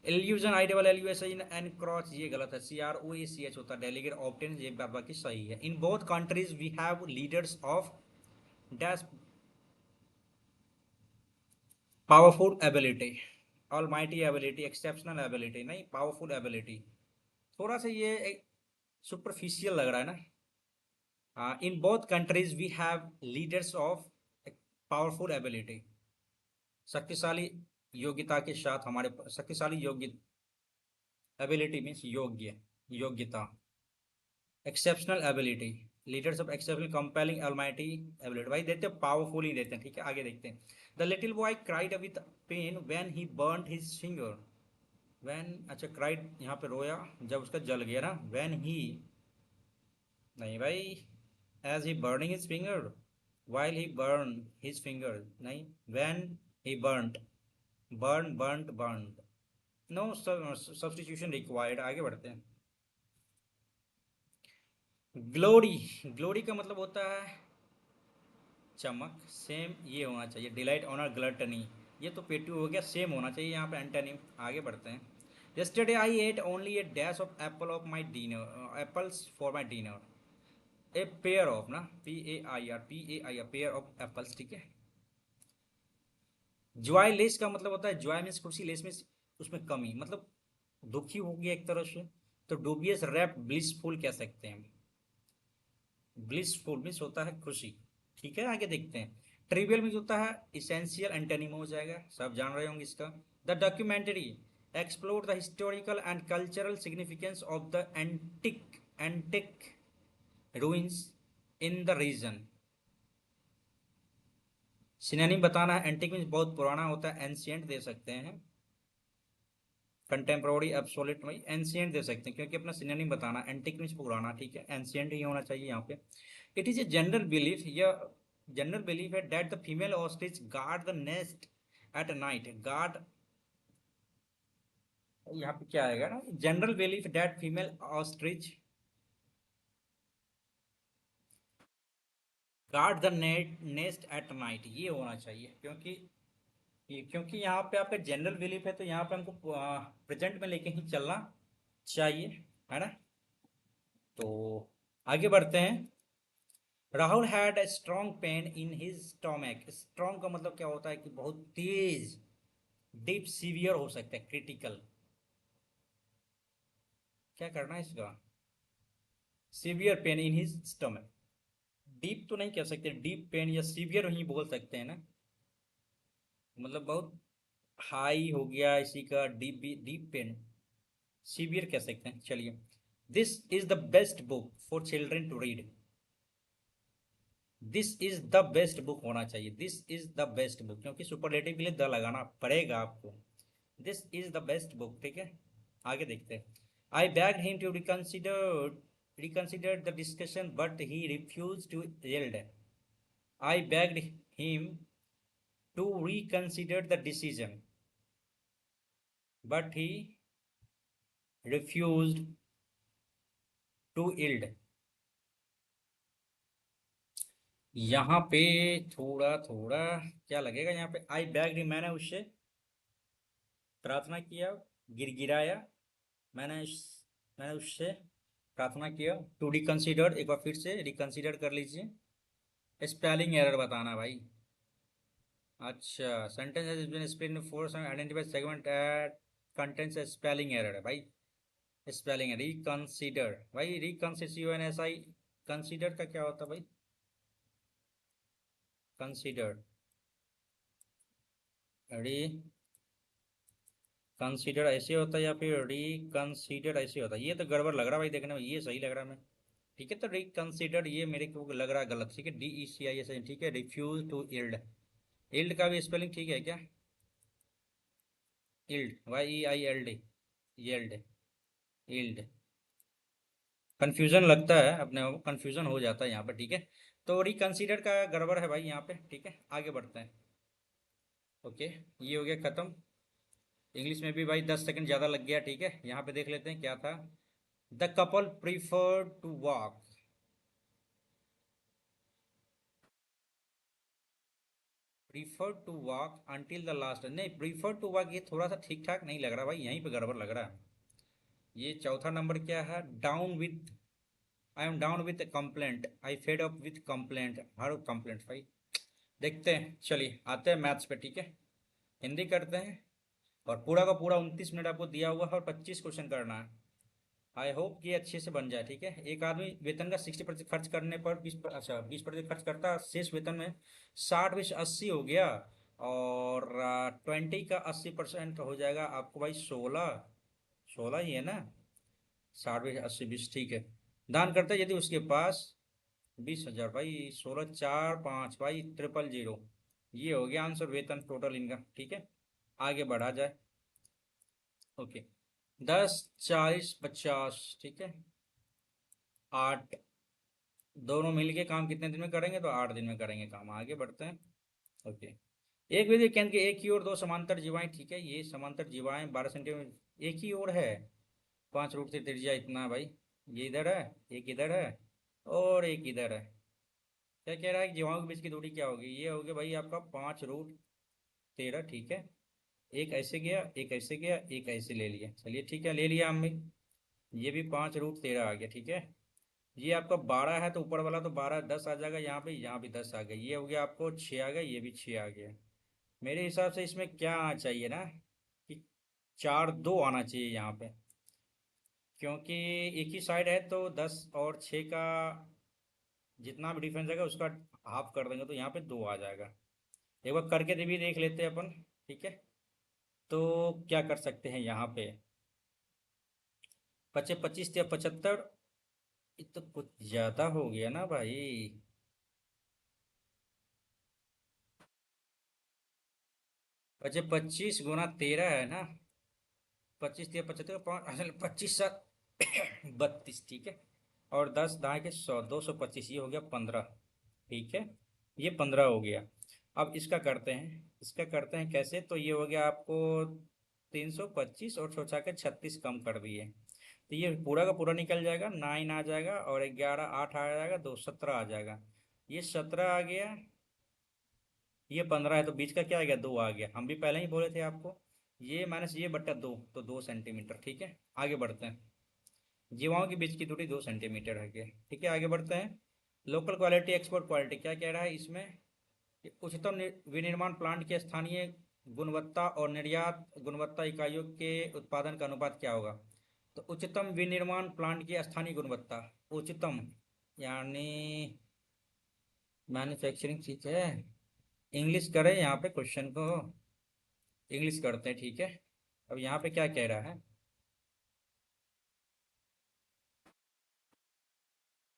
Illusion, I double L U S N N crotch, ये गलत है. सी आर ओ ए सी एच होता है. डेलीगेट, ऑब्टेन, ये बाकी सही है. In both countries we have leaders of dash powerful ability. Almighty ability, exceptional ability नहीं, पावरफुल एबिलिटी. थोड़ा सा ये सुपरफिशियल लग रहा है ना. In both countries we have leaders of powerful ability. शक्तिशाली योग्यता के साथ हमारे शक्तिशाली योग्य, एबिलिटी मीन्स योग्य, योग्यता. Exceptional ability, leaders of exceptional, compelling, almighty ability. भाई देते पावरफुल ही देते हैं, ठीक है. आगे देखते हैं. The little boy cried with pain when he burned his finger. When, अच्छा, क्राइड यहाँ पे रोया जब उसका जल गया ना. व्हेन ही नहीं भाई, as he burning his finger, while he burned his finger, नहीं, when he burnt, burned. No substitution required. आगे बढ़ते हैं. ग्लोरी, ग्लोरी का मतलब होता है चमक. सेम ये होना चाहिए. डिलाइट, ऑनर, ग्लटनी, ये तो पेटू हो गया. सेम होना चाहिए यहाँ पे एंटोनिम. आगे बढ़ते हैं. yesterday I ate only a dash of apple of my dinner, apples for my dinner. A pair of ना, PAIR, पेयर ऑफ एप्पल्स, ठीक है. जॉय लेस का मतलब होता है, जॉय मीन्स खुशी, लेस मीन्स उसमें कमी, मतलब दुखी हो गया एक तरह से. तो डूबियस रैप ब्लिसफुल कह सकते हैं. ब्लिसफुल मीन्स होता है खुशी, ठीक है. आगे देखते हैं. ट्रिवियल मीन्स होता है इसेंशियल, एंटोनिम हो जाएगा, सब जान रहे होंगे इसका. The documentary explore the historical and cultural significance of the antique ruins in the region. Synonym बताना है। एंटिक मीन्स बहुत पुराना होता है, एंशियंट दे सकते हैं, कंटेम्प्रोरी, एब्सोल्यूट में एंशियंट दे सकते हैं, क्योंकि अपना सिनोनिम बताना। एंटिक मीन्स पुराना, ठीक है, एंशियंट ही होना चाहिए यहाँ पे। It is a general belief, यह जनरल बिलीफ है that the female ostrich guard the nest at night. Guard, यहाँ पे क्या आएगा ना, general belief that female ostrich guard the nest at night, ये होना चाहिए। क्योंकि यहाँ पे आपका जनरल बिलीफ है, तो यहाँ पे हमको प्रेजेंट में लेके ही चलना चाहिए, है ना। तो आगे बढ़ते हैं। Rahul had a strong pain in his stomach। Strong का मतलब क्या होता है कि बहुत तेज, डीप, सीवियर हो सकता है, क्रिटिकल। क्या करना है इसका, severe pain in his stomach. Deep तो नहीं कह सकते, डीप पेन या सीवियर ही बोल सकते हैं ना, मतलब बहुत हाई हो गया इसी का, डीप डीप पेन, सीवियर कह सकते हैं। चलिए, this is the best book for children to read. This is the best book होना चाहिए, this is the best book, क्योंकि सुपरलेटिव के लिए द लगाना पड़ेगा आपको। This is the best book, ठीक है। आगे देखते हैं। I begged him to reconsider the discussion but he refuse to yielded। I begged him to reconsider the decision but he refused to yielded। यहाँ पे थोड़ा थोड़ा क्या लगेगा, यहाँ पे आई बैग्ड हिम, मैंने उससे प्रार्थना किया, गिरगिराया, मैंने मैंने उससे प्रार्थना किया। टू रिकंसिडर, एक बार फिर से रिकंसिडर कर लीजिए। स्पेलिंग एरर बताना भाई। अच्छा, sentence has been split in four, identify segment at contents, spelling error है भाई। स्पेलिंग है रिकंसिडर भाई, रिकंसिडर, कंसिडर का क्या होता है भाई, कंसिडर, री कंसीडर ऐसे होता है या फिर रिकंसीडर ऐसे होता है, ये तो गड़बड़ लग रहा है भाई, देखने में ये सही लग रहा है मैं, ठीक है। तो रिकंसीडर ये मेरे को लग रहा है गलत, ठीक है, DECIS, ठीक है। रिफ्यूज टू इल्ड, इल्ड का भी स्पेलिंग ठीक है क्या, yield, YEILD, yield, yield. Confusion लगता है अपने को, कन्फ्यूजन हो जाता है यहाँ पर, ठीक है। तो रिकंसीडर का गड़बड़ है भाई यहाँ पे, ठीक है। आगे बढ़ते हैं। ओके, ये हो गया खत्म। इंग्लिश में भी भाई 10 सेकंड ज़्यादा लग गया, ठीक है। यहाँ पे देख लेते हैं क्या था। The couple prefer to walk, prefer to walk until the last, नहीं, प्रीफर टू वॉक ये थोड़ा सा ठीक ठाक नहीं लग रहा भाई, यहीं पे गड़बड़ लग रहा है। ये चौथा नंबर क्या है, down with, I am down with complaint, I fed up with complaint, her complaint भाई। देखते हैं, चलिए आते हैं मैथ्स पे, ठीक है। हिंदी करते हैं, और पूरा का पूरा 29 मिनट आपको दिया हुआ है, और 25 क्वेश्चन करना है। आई होप कि अच्छे से बन जाए, ठीक है। एक आदमी वेतन का 60% खर्च करने पर 20% खर्च करता है, शेष वेतन में 60 20 80 हो गया, और 20 का 80% हो जाएगा आपको भाई 16, 16 ही है ना, 60 20 80 20, ठीक है। दान करता है यदि उसके पास 20,000 भाई, 16 4 5 भाई, 000, ये हो गया आंसर, वेतन टोटल इनकम, ठीक है। आगे बढ़ा जाए। ओके, 10 40 50, ठीक है, 8, दोनों मिलके काम कितने दिन में करेंगे, तो 8 दिन में करेंगे काम। आगे बढ़ते हैं। ओके, एक विधि केंद्र के एक ही ओर दो समांतर जीवाएं, ठीक है, ये समांतर जीवाएं 12 सेंटीमीटर एक ही ओर है, 5 रूट से त्रिज्या इतना भाई, ये इधर है, एक इधर है, और एक इधर है। क्या कह रहा है कि जीवाओं के बीच की दूरी क्या होगी, ये होगी भाई आपका 5 रूट 13, ठीक है। एक ऐसे गया, एक ऐसे गया, एक ऐसे ले लिया, चलिए ठीक है, ले लिया हमने। ये भी 5 रूट 13 आ गया, ठीक है। ये आपका 12 है, तो ऊपर वाला तो 12 10 आ जाएगा, यहाँ पे, यहाँ भी 10 आ गया, ये हो गया आपको 6 आ गया, ये भी 6 आ गया। मेरे हिसाब से इसमें क्या आना चाहिए ना, कि 4 2 आना चाहिए यहाँ पे, क्योंकि एक ही साइड है, तो 10 और 6 का जितना भी डिफरेंस आएगा उसका हाफ कर देंगे, तो यहाँ पे 2 आ जाएगा। एक बार करके भी देख लेते हैं अपन, ठीक है। तो क्या कर सकते हैं यहाँ पे, 25 या 75, ये तो कुछ ज्यादा हो गया ना भाई। अच्छा, 25 × 13 है ना, 25 या 75, 25 7 32, ठीक है। और 10 दाएं के 100, 225, ये हो गया 15, ठीक है। ये 15 हो गया। अब इसका करते हैं कैसे, तो ये हो गया आपको 325 और छोटा के 36 कम कर दिए, तो ये पूरा का पूरा निकल जाएगा, 9 आ जाएगा और 11, 8 आ जाएगा, 2 17 आ जाएगा। ये 17 आ गया, ये 15 है, तो बीच का क्या आ गया, 2 आ गया। हम भी पहले ही बोले थे आपको, ये माइनस ये बट्टा 2, तो 2 सेंटीमीटर, ठीक है। आगे बढ़ते हैं। जीवाओं के बीच की दूरी 2 सेंटीमीटर है, ठीक है। आगे बढ़ते हैं। लोकल क्वालिटी, एक्सपोर्ट क्वालिटी क्या कह रहा है इसमें, कि उच्चतम विनिर्माण प्लांट के स्थानीय गुणवत्ता और निर्यात गुणवत्ता इकाइयों के उत्पादन का अनुपात क्या होगा। तो उच्चतम विनिर्माण प्लांट की स्थानीय गुणवत्ता, उच्चतम यानी मैन्युफैक्चरिंग चीज है। इंग्लिश करें यहाँ पे, क्वेश्चन को इंग्लिश करते हैं, ठीक है। अब यहाँ पे क्या कह रहा है,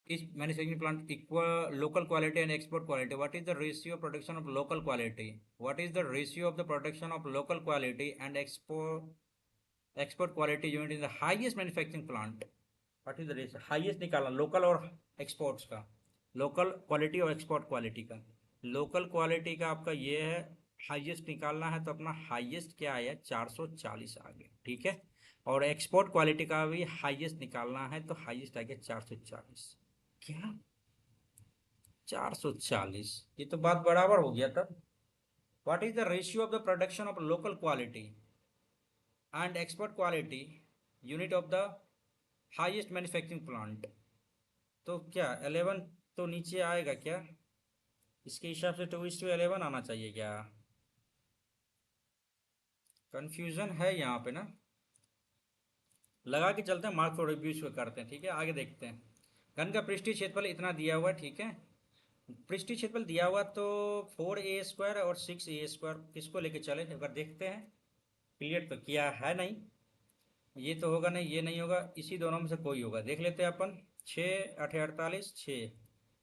is manufacturing plant equal local quality and export quality, what is the ratio of production of local quality, what is the ratio of the production of local quality and export quality unit in the highest manufacturing plant, what is the ratio, highest निकालना local और exports का, local quality और export quality का। Local quality का आपका ये है, highest निकालना है, तो अपना हाईएस्ट क्या आया, 440 आ गया, ठीक है। और एक्सपोर्ट क्वालिटी का भी हाईएस्ट निकालना है, तो हाईएस्ट आ गया 440। क्या, 440, ये तो बात बराबर हो गया तब। What is the ratio of the production of local quality and export quality unit of the highest manufacturing plant, तो क्या 11 तो नीचे आएगा क्या, इसके हिसाब से 2:11 आना चाहिए क्या। कंफ्यूजन है यहाँ पे ना, लगा के चलते हैं, मार्क्स और रिव्यूज करते हैं, ठीक है। आगे देखते हैं। घन का पृष्ठीय क्षेत्रफल इतना दिया हुआ है, ठीक है। पृष्ठीय क्षेत्रफल दिया हुआ, तो 4a² और 6a², किसको लेके चले एक बार देखते हैं। क्लियर तो किया है नहीं, ये तो होगा नहीं, ये नहीं होगा, इसी दोनों में से कोई होगा, देख लेते हैं अपन। 6 8 48,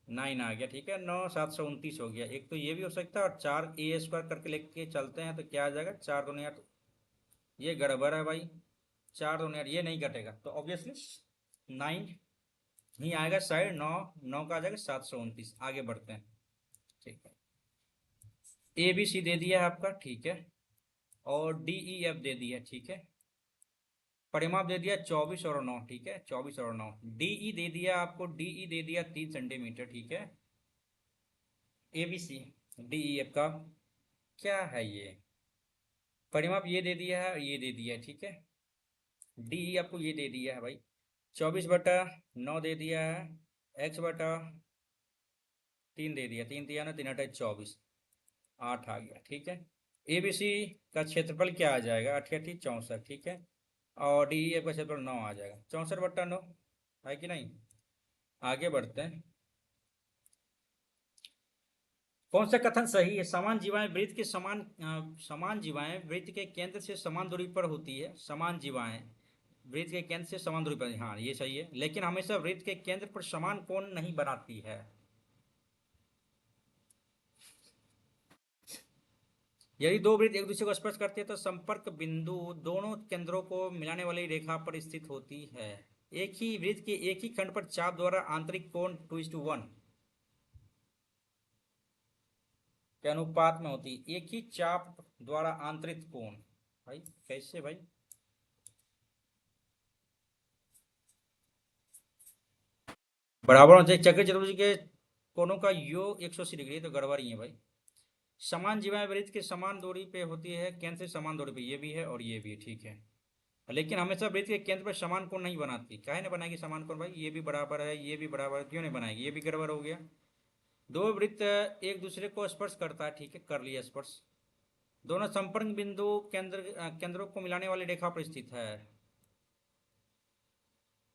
9 आ गया, ठीक है। 9 7 29 हो गया, एक तो ये भी हो सकता है, और 4a² करके लेके चलते हैं, तो क्या आ जाएगा, 4 2 8, ये गड़बड़ है भाई, 4 2 8 ये नहीं कटेगा, तो ऑब्वियसली 9 ही आएगा साइड, 9 9 का आ जाएगा 729। आगे बढ़ते हैं, ठीक है। ए बी सी दे दिया है आपका, ठीक है। और डी ई एफ दे दिया, ठीक है। परिमाप दे दिया 24 और 9, ठीक है, 24 और 9। डीई दे दिया आपको, डीई दे दिया 3 सेंटीमीटर, ठीक है। A B C D E F का क्या है ये, परिमाप ये दे दिया है, ये दे दिया है, ठीक है। डीई आपको ये दे दिया है भाई, 24/9 दे दिया है, x/3 दे दिया, 3 दिया ना, 3 8 24, 8 आ गया, ठीक है। ए बी सी का क्षेत्रफल क्या आ जाएगा, 88 64, ठीक है। और डी ई एफ का क्षेत्रफल 9 आ जाएगा, 64/9 है कि नहीं। आगे बढ़ते हैं। कौन सा कथन सही है, समान जीवाएं वृत्त के समान जीवाएं वृत्त के केंद्र से समान दूरी पर होती है, समान जीवाएं वृत्त के केंद्र से समान दूरी पर, हाँ ये सही है, लेकिन हमेशा वृत्त के केंद्र पर समान कोण नहीं बनाती है। यदि दो वृत्त एक दूसरे को स्पर्श करते हैं, तो संपर्क बिंदु दोनों केंद्रों को मिलाने वाली रेखा पर स्थित होती है। एक ही वृत्त के एक ही खंड पर चाप द्वारा आंतरिक कोण 2:1 के अनुपात में होती है, एक ही चाप द्वारा आंतरिक कोण, भाई कैसे भाई, बराबर होना चाहिए। चक्र चतुर्भुज के कोणों का योग 180 डिग्री, तो गड़बड़ ही है भाई। समान जीवाएं वृत्त के समान दूरी पे होती है, केंद्र से समान दूरी पे, ये भी है और ये भी है, ठीक है। लेकिन हमेशा वृत्त के केंद्र पर समान कोण नहीं बनाती, काहे नहीं बनाएगी समान कोण भाई, ये भी बराबर है, ये भी बराबर है, क्यों नहीं बनाएगी, ये भी गड़बड़ हो गया। दो वृत्त एक दूसरे को स्पर्श करता है, ठीक है, कर लिया स्पर्श। दोनों संपर्क बिंदु केंद्रों को मिलाने वाली रेखा पर स्थित है।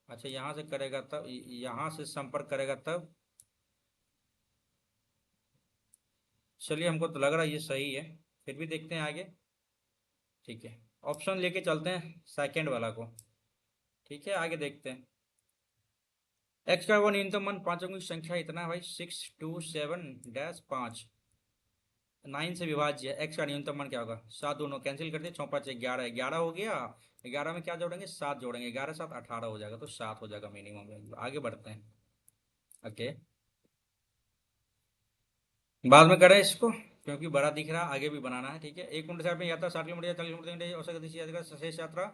अच्छा, यहाँ से करेगा तब, यहाँ से संपर्क करेगा तब, चलिए हमको तो लग रहा है ये सही है, फिर भी देखते हैं आगे। ठीक है, ऑप्शन लेके चलते हैं सेकंड वाला को। ठीक है, आगे देखते हैं। एक्स का वो न्यूनतम मान, पांचों की संख्या इतना है भाई, 627-5, 9 से विभाज्य है। एक्स का न्यूनतम मान क्या होगा, 7, दोनों कैंसिल कर दिए, 6×5 11, 11 हो गया। 11 में क्या जोड़ेंगे, 7 जोड़ेंगे, 11 7 18 हो जाएगा, तो 7 हो जाएगा मिनिमम। आगे बढ़ते हैं। ओके, बाद में करें इसको क्योंकि बड़ा दिख रहा है, आगे भी बनाना है। ठीक है, 1 मिनट में यात्रा 60 किलोमीटर या 40 किलोमीटर औसत गति से यात्रा, शेष यात्रा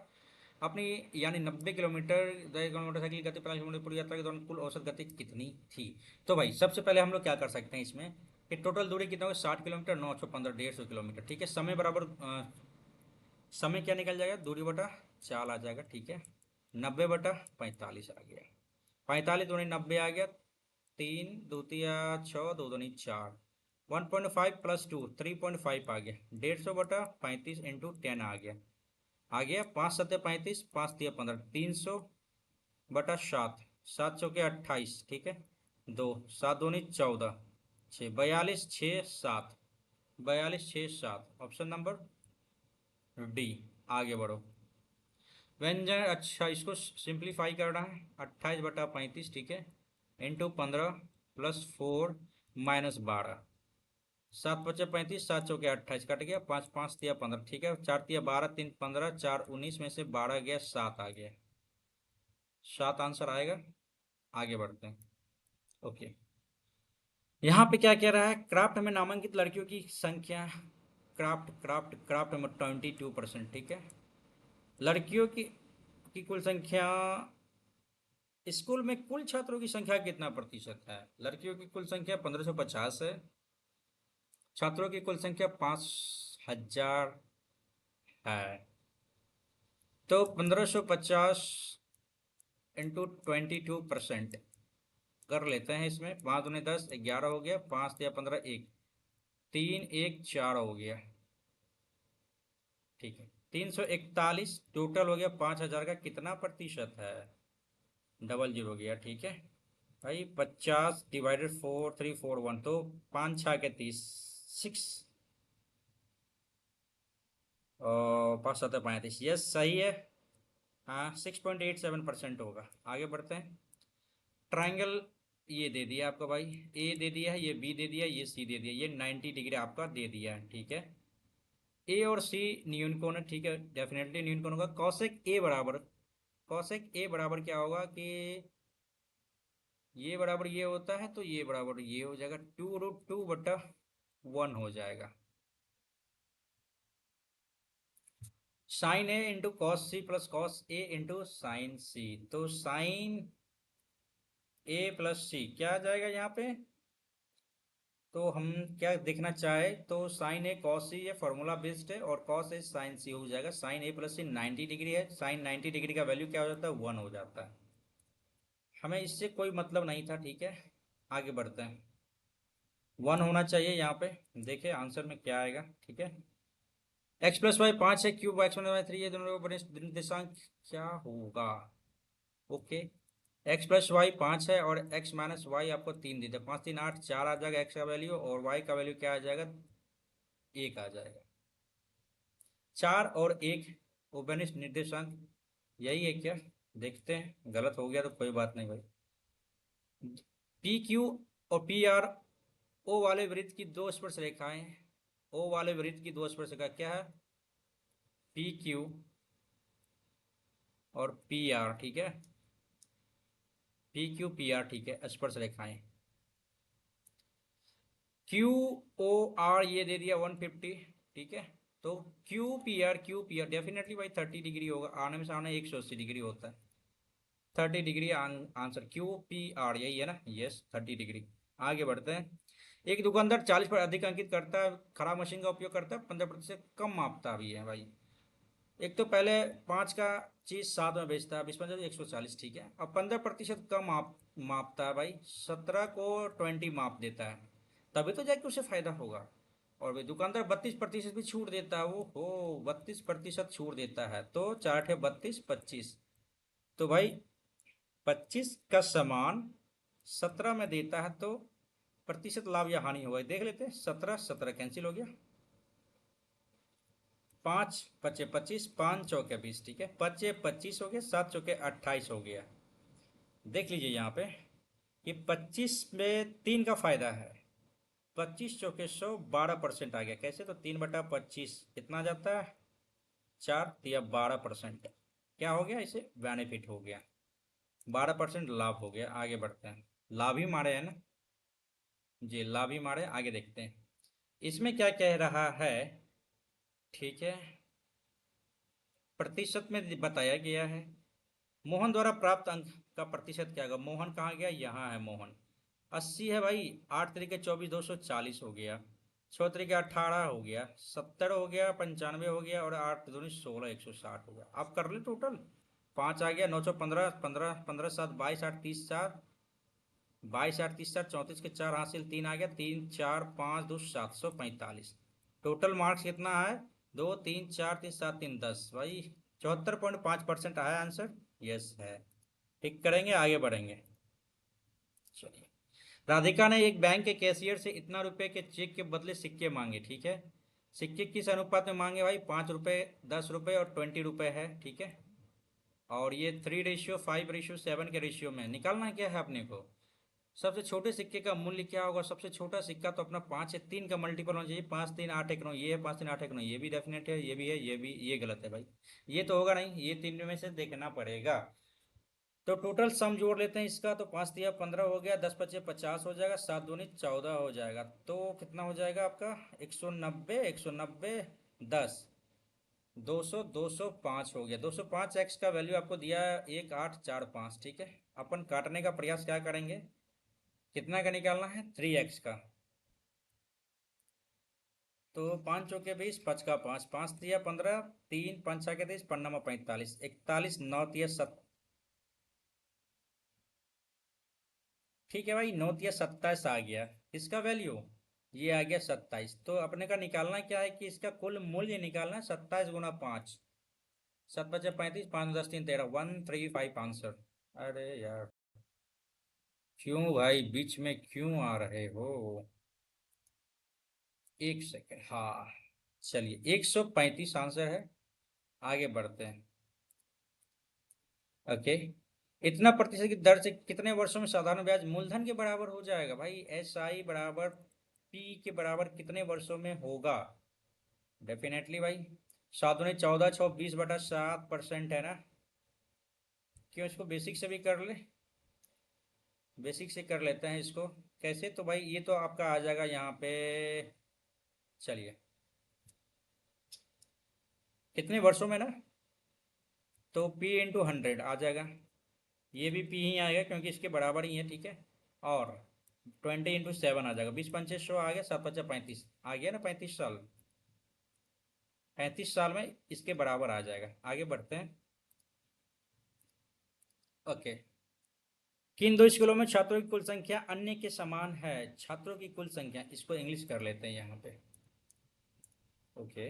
अपनी, यानी 90 किलोमीटर, 10 किलोमीटर साइकिल गति, 50 किलोमीटर पूरी यात्रा के दौरान कुल औसत गति कितनी थी। तो भाई सबसे पहले हम लोग क्या कर सकते हैं इसमें कि टोटल दूरी कितना होगा, 60 किलोमीटर, 915, 150 किलोमीटर। ठीक है, समय बराबर समय क्या निकल जाएगा, दूरी बटा चाल आ जाएगा। ठीक है, 90/45 आ गया, 45 दूनी 90 आ गया, 3 दो तिया 6, 2 दूनी 4, 1.5 + 2 3.5 आ गया, 150/35 इंटू 10 आ गया 5×7 = 35, 5×3 = 15, 300/7, 7×4 = 28। ठीक है, 2 7 दूनी 14, 6 42 6 7, 42 6 7, ऑप्शन नंबर डी। आगे बढ़ो। व्यंजन, अच्छा इसको सिंप्लीफाई करना है, 28/35। ठीक है, इंटू 15 +4 -12, 7×5 = 35, 7×4 = 28, कट गया, 5 5×3 = 15। ठीक है, 4×3 = 12, 3 15, 4 19 में से 12 गया, 7 आ गया, 7 आंसर आएगा। आगे बढ़ते हैं। ओके, यहाँ पे क्या कह रहा है, क्राफ्ट में नामांकित लड़कियों की संख्या, क्राफ्ट क्राफ्ट क्राफ्ट में 22%। ठीक है, लड़कियों की कुल संख्या, स्कूल में कुल छात्रों की संख्या कितना प्रतिशत है, लड़कियों की कुल संख्या 1550 है, छात्रों की कुल संख्या 5000 है। तो 1550 इंटू 22% कर लेते हैं इसमें, 5 दूनी 10, 11 हो गया, 5×3 = 15, 1 3 1 4 हो गया। ठीक है, 341 टोटल हो गया, 5000 का कितना प्रतिशत है, 00 हो गया। ठीक है भाई, 50/4 3 4 1, तो 5×6 = 30, 6 और 5×7 = 35, यस सही है। हाँ, 6.87% होगा। आगे बढ़ते हैं। ट्राइंगल ये दे दिया आपका भाई, ए दे दिया है, ये बी दे दिया, ये सी दे दिया, ये 90 डिग्री आपका दे दिया है। ठीक है, ए और सी न्यून कोण है। ठीक है, डेफिनेटली न्यून कोण होगा। कॉसेक ए बराबर, कॉसेक ए बराबर क्या होगा कि ये बराबर ये होता है, तो ये बराबर ये हो जाएगा, 2√2/1 हो जाएगा। Sine A into cos C plus cos A into sine C, तो साइन ए प्लस सी क्या आ जाएगा यहाँ पे, तो हम क्या देखना चाहे तो साइन ए कॉस सी, ये फॉर्मूला बेस्ड है, और कॉस ए साइन सी हो जाएगा। साइन ए प्लस सी 90 डिग्री है, साइन 90 डिग्री का वैल्यू क्या हो जाता है, 1 हो जाता है। हमें इससे कोई मतलब नहीं था। ठीक है, आगे बढ़ते हैं। 1 होना चाहिए यहाँ पे, देखिए आंसर में क्या आएगा। ठीक है, x+y 5 है, क्यूब x-y 3 है, दोनों का निर्देशांक क्या होगा। ओके, x+y 5 है और x-y आपको 3 देते, 5 3 8 4 आ जाएगा x का वैल्यू, और y का वैल्यू क्या आ जाएगा, 1 आ जाएगा। 4 और 1 ओबेनिस निर्देशांक यही है क्या, देखते हैं, गलत हो गया तो कोई बात नहीं भाई। पी क्यू और पी आर, ओ वाले वृत्त की दो स्पर्श रेखाएं, ओ वाले वृत्त की दो स्पर्श रेखा क्या है, पी क्यू और पी आर। ठीक है, पी क्यू पी आर, ठीक है, स्पर्श रेखाएं। क्यू ओ आर ये दे दिया 150। ठीक है, तो क्यू पी आर डेफिनेटली भाई 30 डिग्री होगा, आने में सामने 180 डिग्री होता है, 30 degree answer, Q P R यही है ना, यस 30 डिग्री। आगे बढ़ते हैं। एक दुकानदार 40 पर अधिक अंकित करता है, खराब मशीन का उपयोग करता है, 15% कम मापता भी है भाई। एक तो पहले 5 का चीज 7 में बेचता है, 20 140। ठीक है, अब 15% कम मापता है भाई, 17 को 20 माप देता है, तभी तो जाके उसे फायदा होगा। और भाई दुकानदार 32% भी छूट देता है, वो हो 32% छूट देता है, तो 4×32 = 25। तो भाई 25 का सामान 17 में देता है, तो प्रतिशत लाभ या हानि होगा देख लेते हैं। 17 17 कैंसिल हो गया, 5 पचे 25, 5 चौके 20, ठीक है, 5 25 हो गया, 7 चौके 28 हो गया। देख लीजिए यहाँ पे कि 25 में 3 का फायदा है, 25 चौके 100, 12% आ गया। कैसे? तो 3/25 कितना जाता है? 4 या 12%। क्या हो गया? इसे बेनिफिट हो गया, 12% लाभ हो गया। आगे बढ़ते हैं, लाभ ही मारे है ना जी, लाभ ही मारे। आगे देखते हैं इसमें क्या कह रहा है, ठीक है। प्रतिशत में बताया गया है मोहन द्वारा प्राप्त अंक का प्रतिशत क्या होगा। मोहन कहाँ गया? यहाँ है मोहन। 80 है भाई, 8 तरीके 24, 240 हो गया, 6 तरीके 18 हो गया, 70 हो गया, 95 हो गया, और 8 दूनी 16, 160 हो गया। आप कर ले टोटल, 5 आ गया, 915, 15 15 7 22 8 30 4, 22 8 30 4, 34 के 4 हासिल, 3 आ गया, 3 4 5 2 745। टोटल मार्क्स कितना है? 2 3 4 3 7 3 10 भाई, 74.5% आया आंसर। यस है। टिक करेंगे, आगे बढ़ेंगे। चलिए, राधिका ने एक बैंक के कैशियर से इतना रुपए के चेक के बदले सिक्के मांगे, ठीक है। सिक्के किस अनुपात में मांगे भाई? 5 रुपए, 10 रुपए और 20 रुपए है, ठीक है। और ये 3:5:7 के रेशियो में निकालना क्या है अपने को। सबसे छोटे सिक्के का मूल्य क्या होगा? सबसे छोटा सिक्का तो अपना 5 है, 3 का मल्टीपल होना चाहिए। 5 3 8 1 9, ये है। 5 3 8 1 9, ये भी डेफिनेट है, ये भी है, ये भी। ये गलत है भाई, ये तो होगा नहीं, ये 3 में से देखना पड़ेगा। तो टोटल सम जोड़ लेते हैं इसका, तो 5 तिया 15 हो गया, 10 पचे 50 हो जाएगा, 7 दूनी 14 हो जाएगा। तो कितना हो जाएगा आपका? 190, 190, 10, 200, 205 हो गया। 205 एक्स का वैल्यू आपको दिया है 1845, ठीक है। अपन काटने का प्रयास क्या करेंगे, कितना का निकालना है? 3x का। तो 5 चौके 20, 5 का 5, 5 तिया 15, 3 5 छः के 30, 5 45, 41 9 तिया 7, ठीक है भाई, 9 तिया 27 आ गया। इसका वैल्यू ये आ गया 27। तो अपने का निकालना क्या है कि इसका कुल मूल्य निकालना है 27 गुना 5, 7 5 35, 5 10 3 13, 135 आंसर। अरे यार, क्यों भाई बीच में क्यों आ रहे हो? एक सेकेंड, हाँ। चलिए, 135 आंसर है। आगे बढ़ते हैं। ओके, इतना प्रतिशत की दर से कितने वर्षों में साधारण ब्याज मूलधन के बराबर हो जाएगा भाई? SI बराबर P के बराबर कितने वर्षों में होगा? डेफिनेटली भाई, 7 दूनी 14, 6 20/7% है ना। क्यों, इसको बेसिक से भी कर ले, बेसिक से कर लेते हैं इसको। कैसे? तो भाई ये तो आपका आ जाएगा यहाँ पे, चलिए, कितने वर्षों में ना, तो P × 100 आ जाएगा। ये भी P ही आएगा क्योंकि इसके बराबर ही है, ठीक है। और 20 × 7 आ जाएगा, 20 × 5 100 आ गया, 7 5 35 आ गया ना, 35 साल। 35 साल में इसके बराबर आ जाएगा। आगे बढ़ते हैं। ओके, किन दो स्कूलों में छात्रों की कुल संख्या अन्य के समान है? छात्रों की कुल संख्या, इसको इंग्लिश कर लेते हैं यहाँ पे। ओके,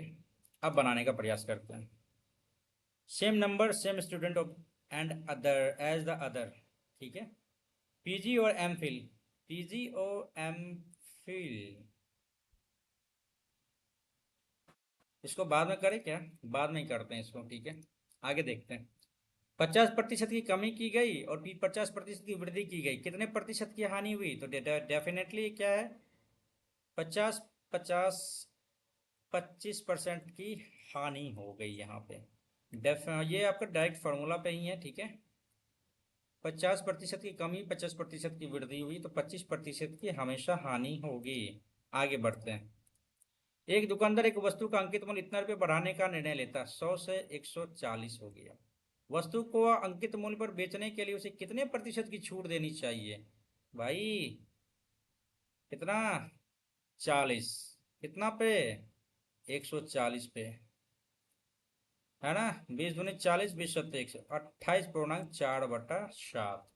अब बनाने का प्रयास करते हैं। Same number same student of and other as the other, ठीक है। पीजी और एमफिल, पीजी और एमफिल, इसको बाद में करें क्या? बाद में ही करते हैं इसको, ठीक है। आगे देखते हैं। 50% की कमी की गई और 50% की वृद्धि की गई, कितने प्रतिशत की हानि हुई? तो डेफिनेटली क्या है, 50 50, 25% की हानि हो गई यहाँ पे। ये आपका डायरेक्ट फार्मूला पे ही है, ठीक है। 50% की कमी, 50% की वृद्धि हुई, तो 25% की हमेशा हानि होगी। आगे बढ़ते हैं। एक दुकानदार एक वस्तु का अंकित मूल्य इतना रुपये बढ़ाने का निर्णय लेता, 100 से 140 हो गया। वस्तु को अंकित मूल्य पर बेचने के लिए उसे कितने प्रतिशत की छूट देनी चाहिए भाई? कितना? 40। कितना पे? 140 पे, है ना। 20 दूनी 40, 20 सत्ते 28.4/7।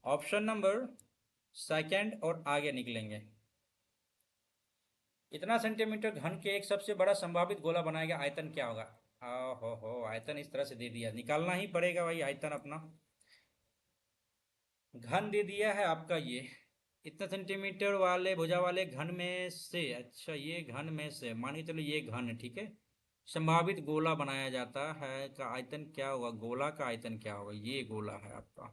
ऑप्शन नंबर सेकंड, और आगे निकलेंगे। इतना सेंटीमीटर घन के एक सबसे बड़ा संभावित गोला बनाया गया आयतन क्या होगा? हो, आयतन इस तरह से दे दिया, निकालना ही पड़ेगा भाई आयतन अपना। घन दे दिया है आपका ये, इतना सेंटीमीटर वाले भुजा वाले घन में से, अच्छा ये घन में से मान के चलो ये घन है, ठीक है। संभावित गोला बनाया जाता है का आयतन क्या होगा, गोला का आयतन क्या होगा, ये गोला है आपका।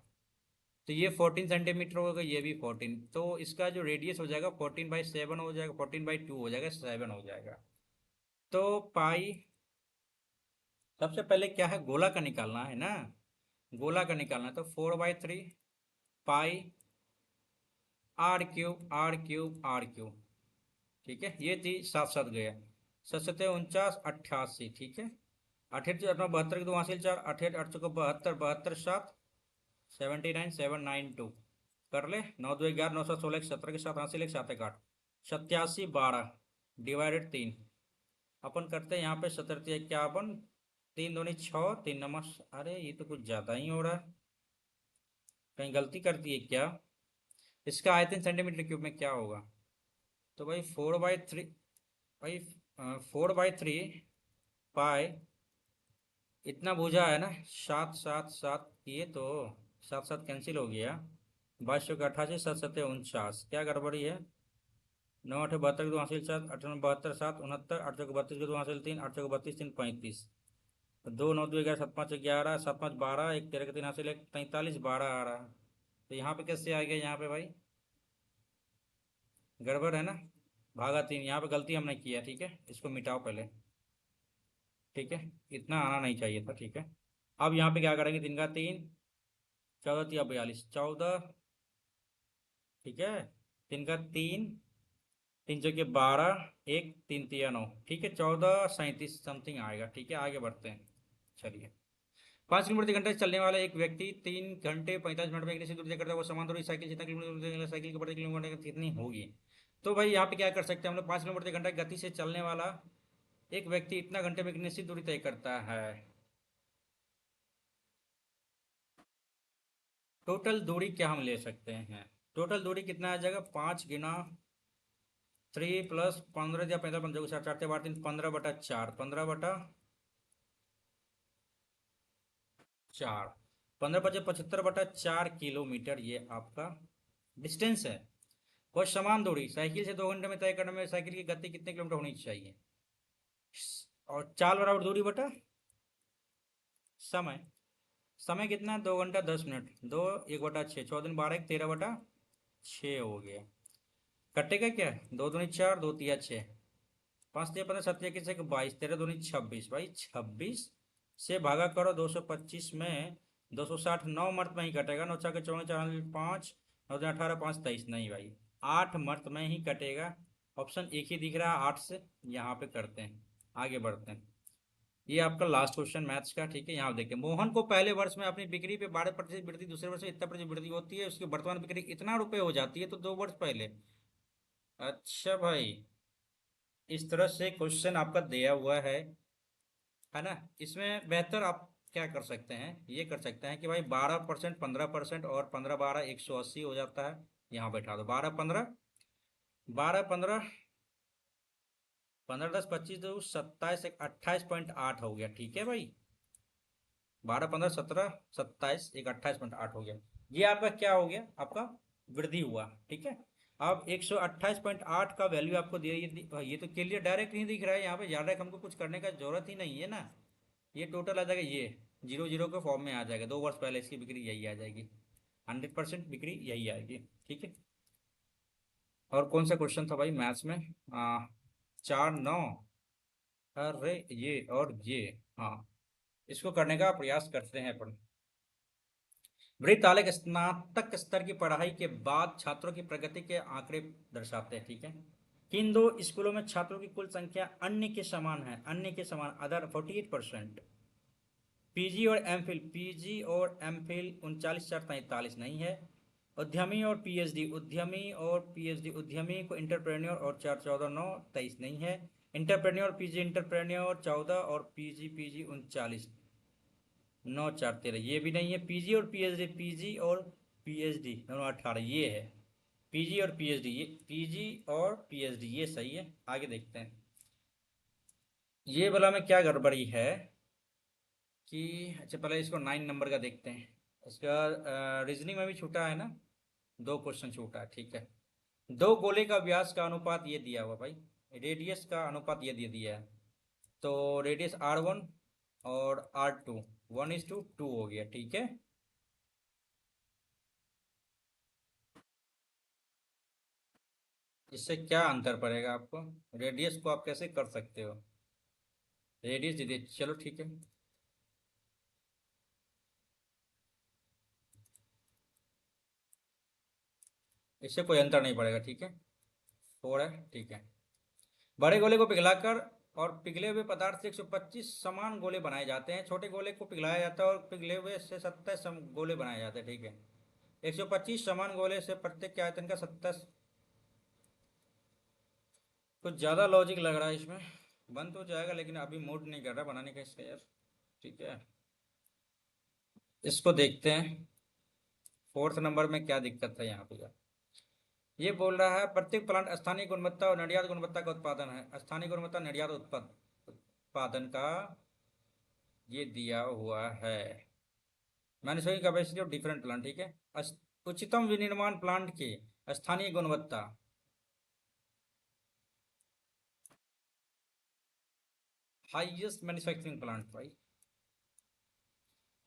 तो ये 14 सेंटीमीटर होगा, ये भी 14, तो इसका जो रेडियस हो जाएगा 14/7 हो जाएगा, 14/2 हो जाएगा, 7 हो जाएगा। तो पाई, सबसे पहले क्या है, गोला का निकालना है ना, गोला का निकालना है, तो 4/3 पाई r³ ठीक है, ये चीज साथ साथ गया। 7×7 = 49, ठीक है। 88 72 हासिल 4, 88 8 को 72, 72 7 79792 कर ले। 9 2 11 9 7 16 17 के साथ हासिल 1 7 1 8 87 12 डिवाइडेड 3। अपन करते हैं यहाँ पे 77 51, 3 दूनी 6, 3 अरे ये तो कुछ ज़्यादा ही हो रहा है, कहीं गलती कर दी है क्या। इसका आयतन सेंटीमीटर क्यूब में क्या होगा, तो भाई 4/3, भाई 4/3 पाई, इतना भुजा है ना, 7 7 7, ये तो 7 7 कैंसिल हो गया। 22 88 7 7 49, क्या गड़बड़ी है। 9 8 72 के 2 हासिल 7, 8 9 72 7 69, 8 4 32 के 2 हासिल 3, 8 4 32 3 35, 2 9 2 11 7 5 11 7 5 12, 1 13 के 3 हासिल 1 43 12 आ रहा है। तो यहाँ पे कैसे आ गया, यहाँ पे भाई गड़बड़ है ना, भागा 3, यहाँ पे गलती हमने किया, ठीक है, इसको मिटाओ पहले, ठीक है, इतना आना नहीं चाहिए था, ठीक है। अब यहाँ पे क्या करेंगे, 3 का 3, 14 3 42 14, ठीक है, 3 का 3, 3 4 12, 1 3 3 9, ठीक है, 14 37 समथिंग आएगा, ठीक है। आगे बढ़ते हैं, चलिए। 5 किलोमीटर प्रति घंटे से चलने वाला एक व्यक्ति 3 घंटे 45 मिनट में एक निश्चित दूरी तय करता है, वो समान दूरी साइकिल जितना किलोमीटर साइकिल के प्रति किलोमीटर कितनी होगी। तो भाई यहाँ पे क्या कर सकते हैं हम लोग, 5 किलोमीटर प्रति घंटा गति से चलने वाला एक व्यक्ति इतना घंटे में एक निश्चित दूरी तय करता है। टोटल दूरी क्या हम ले सकते हैं, टोटल दूरी कितना आ जाएगा, 5 × 3 + 15 या 15 15 4 4 12 3 15/4, 15/4, 15 × 5 = 75/4 किलोमीटर, ये आपका डिस्टेंस है। और समान दूरी साइकिल से 2 घंटे में तय करने में साइकिल की गति कितने किलोमीटर होनी चाहिए, और चाल बराबर दूरी बटा समय। समय कितना है, 2 घंटा 10 मिनट, 2 1/6, 14 12 1 13/6 हो गया। कटेगा क्या, 2 दूनी 4 2 तिया 6, 5 तिया 15 7 तिया 21 22, 13 दूनी 26, भाई 26 से भागा करो 225 में, 260 9 मर्त में ही कटेगा, 9 4 14 5, 9 18 5 23, नहीं भाई 8 मर्त में ही कटेगा। ऑप्शन एक ही दिख रहा है 8 से, यहाँ पे करते हैं, आगे बढ़ते हैं। ये आपका लास्ट क्वेश्चन मैथ्स का, ठीक है। यहाँ देखिए, मोहन को पहले वर्ष में अपनी बिक्री पे 12% वृद्धि, दूसरे वर्ष में इतना प्रतिशत वृद्धि होती है, उसकी वर्तमान बिक्री इतना रुपए हो जाती है, तो 2 वर्ष पहले। अच्छा भाई, इस तरह से क्वेश्चन आपका दिया हुआ है ना। इसमें बेहतर आप क्या कर सकते हैं, ये कर सकते हैं कि भाई 12% 15% और 15 12 180 हो जाता है, यहाँ बैठा दो 12 15, 12 15, 15 10 25 2 27 28.8 हो गया, ठीक है भाई। 12 15 17 27 एक 28.8 हो गया, ये आपका क्या हो गया, आपका वृद्धि हुआ, ठीक है। अब 128.8 का वैल्यू आपको दिया, ये तो क्लियर डायरेक्ट नहीं दिख रहा है यहाँ पे, डायरेक्ट हमको कुछ करने का जरूरत ही नहीं है ना। ये टोटल आ जाएगा, ये 0 0 के फॉर्म में आ जाएगा, 2 वर्ष पहले इसकी बिक्री यही आ जाएगी, 100% बिक्री यही आएगी, ठीक है। और कौन सा क्वेश्चन था भाई मैथ्स में, 4 9, अरे ये और ये, हाँ, इसको करने का प्रयास करते हैं अपन। वृत्तालेख स्नातक स्तर की पढ़ाई के बाद छात्रों की प्रगति के आंकड़े दर्शाते हैं, ठीक है। किन दो स्कूलों में छात्रों की कुल संख्या अन्य के समान है, अन्य के समान अदर 48%। पीजी और एमफिल, पीजी और एमफिल 39 4 43 नहीं है। उद्यमी और पीएचडी, उद्यमी और पीएचडी, उद्यमी को इंटरप्रेन्योर और 4 14 9 23 नहीं है। इंटरप्रेन्योर पीजी, इंटरप्रेन्योर 14 और पीजी पीजी 39 9 4 13, ये भी नहीं है। पीजी और पीएचडी, पीजी और पीएचडी दोनों 18, ये है। पीजी और पीएचडी, ये पीजी और पीएचडी ये सही है। आगे देखते हैं, ये वाला में क्या गड़बड़ी है कि, अच्छा पहले इसको 9 नंबर का देखते हैं। इसका रीजनिंग में भी छूटा है ना, 2 क्वेश्चन छूटा है, ठीक है। दो गोले का व्यास का अनुपात ये दिया हुआ भाई, रेडियस का अनुपात ये दे दिया है, तो रेडियस R1 और R2 1:2 हो गया, ठीक है। इससे क्या अंतर पड़ेगा आपको? रेडियस को आप कैसे कर सकते हो? रेडियस दे दिए, चलो ठीक है। इससे कोई अंतर नहीं पड़ेगा, ठीक है। 4 है, ठीक है। बड़े गोले को पिघलाकर और पिघले हुए पदार्थ से 125 समान गोले बनाए जाते हैं। छोटे गोले को पिघलाया जाता है और पिघले हुए से 27 गोले बनाए जाते हैं, ठीक है। 125 समान गोले से प्रत्येक के आयतन का 27। कुछ ज़्यादा लॉजिक लग रहा है इसमें। बन तो जाएगा लेकिन अभी मूड नहीं कर रहा बनाने का इसका यार। ठीक है, इसको देखते हैं। फोर्थ नंबर में क्या दिक्कत है यहाँ पे यार। ये बोल रहा है प्रत्येक प्लांट स्थानीय गुणवत्ता और निर्यात गुणवत्ता का उत्पादन है। स्थानीय गुणवत्ता निर्यात उत्पादन का ये दिया हुआ है। Manufacturing capacity of different plant, ठीक है। उच्चतम विनिर्माण प्लांट की स्थानीय गुणवत्ता। हाईएस्ट मैन्युफैक्चरिंग प्लांट भाई।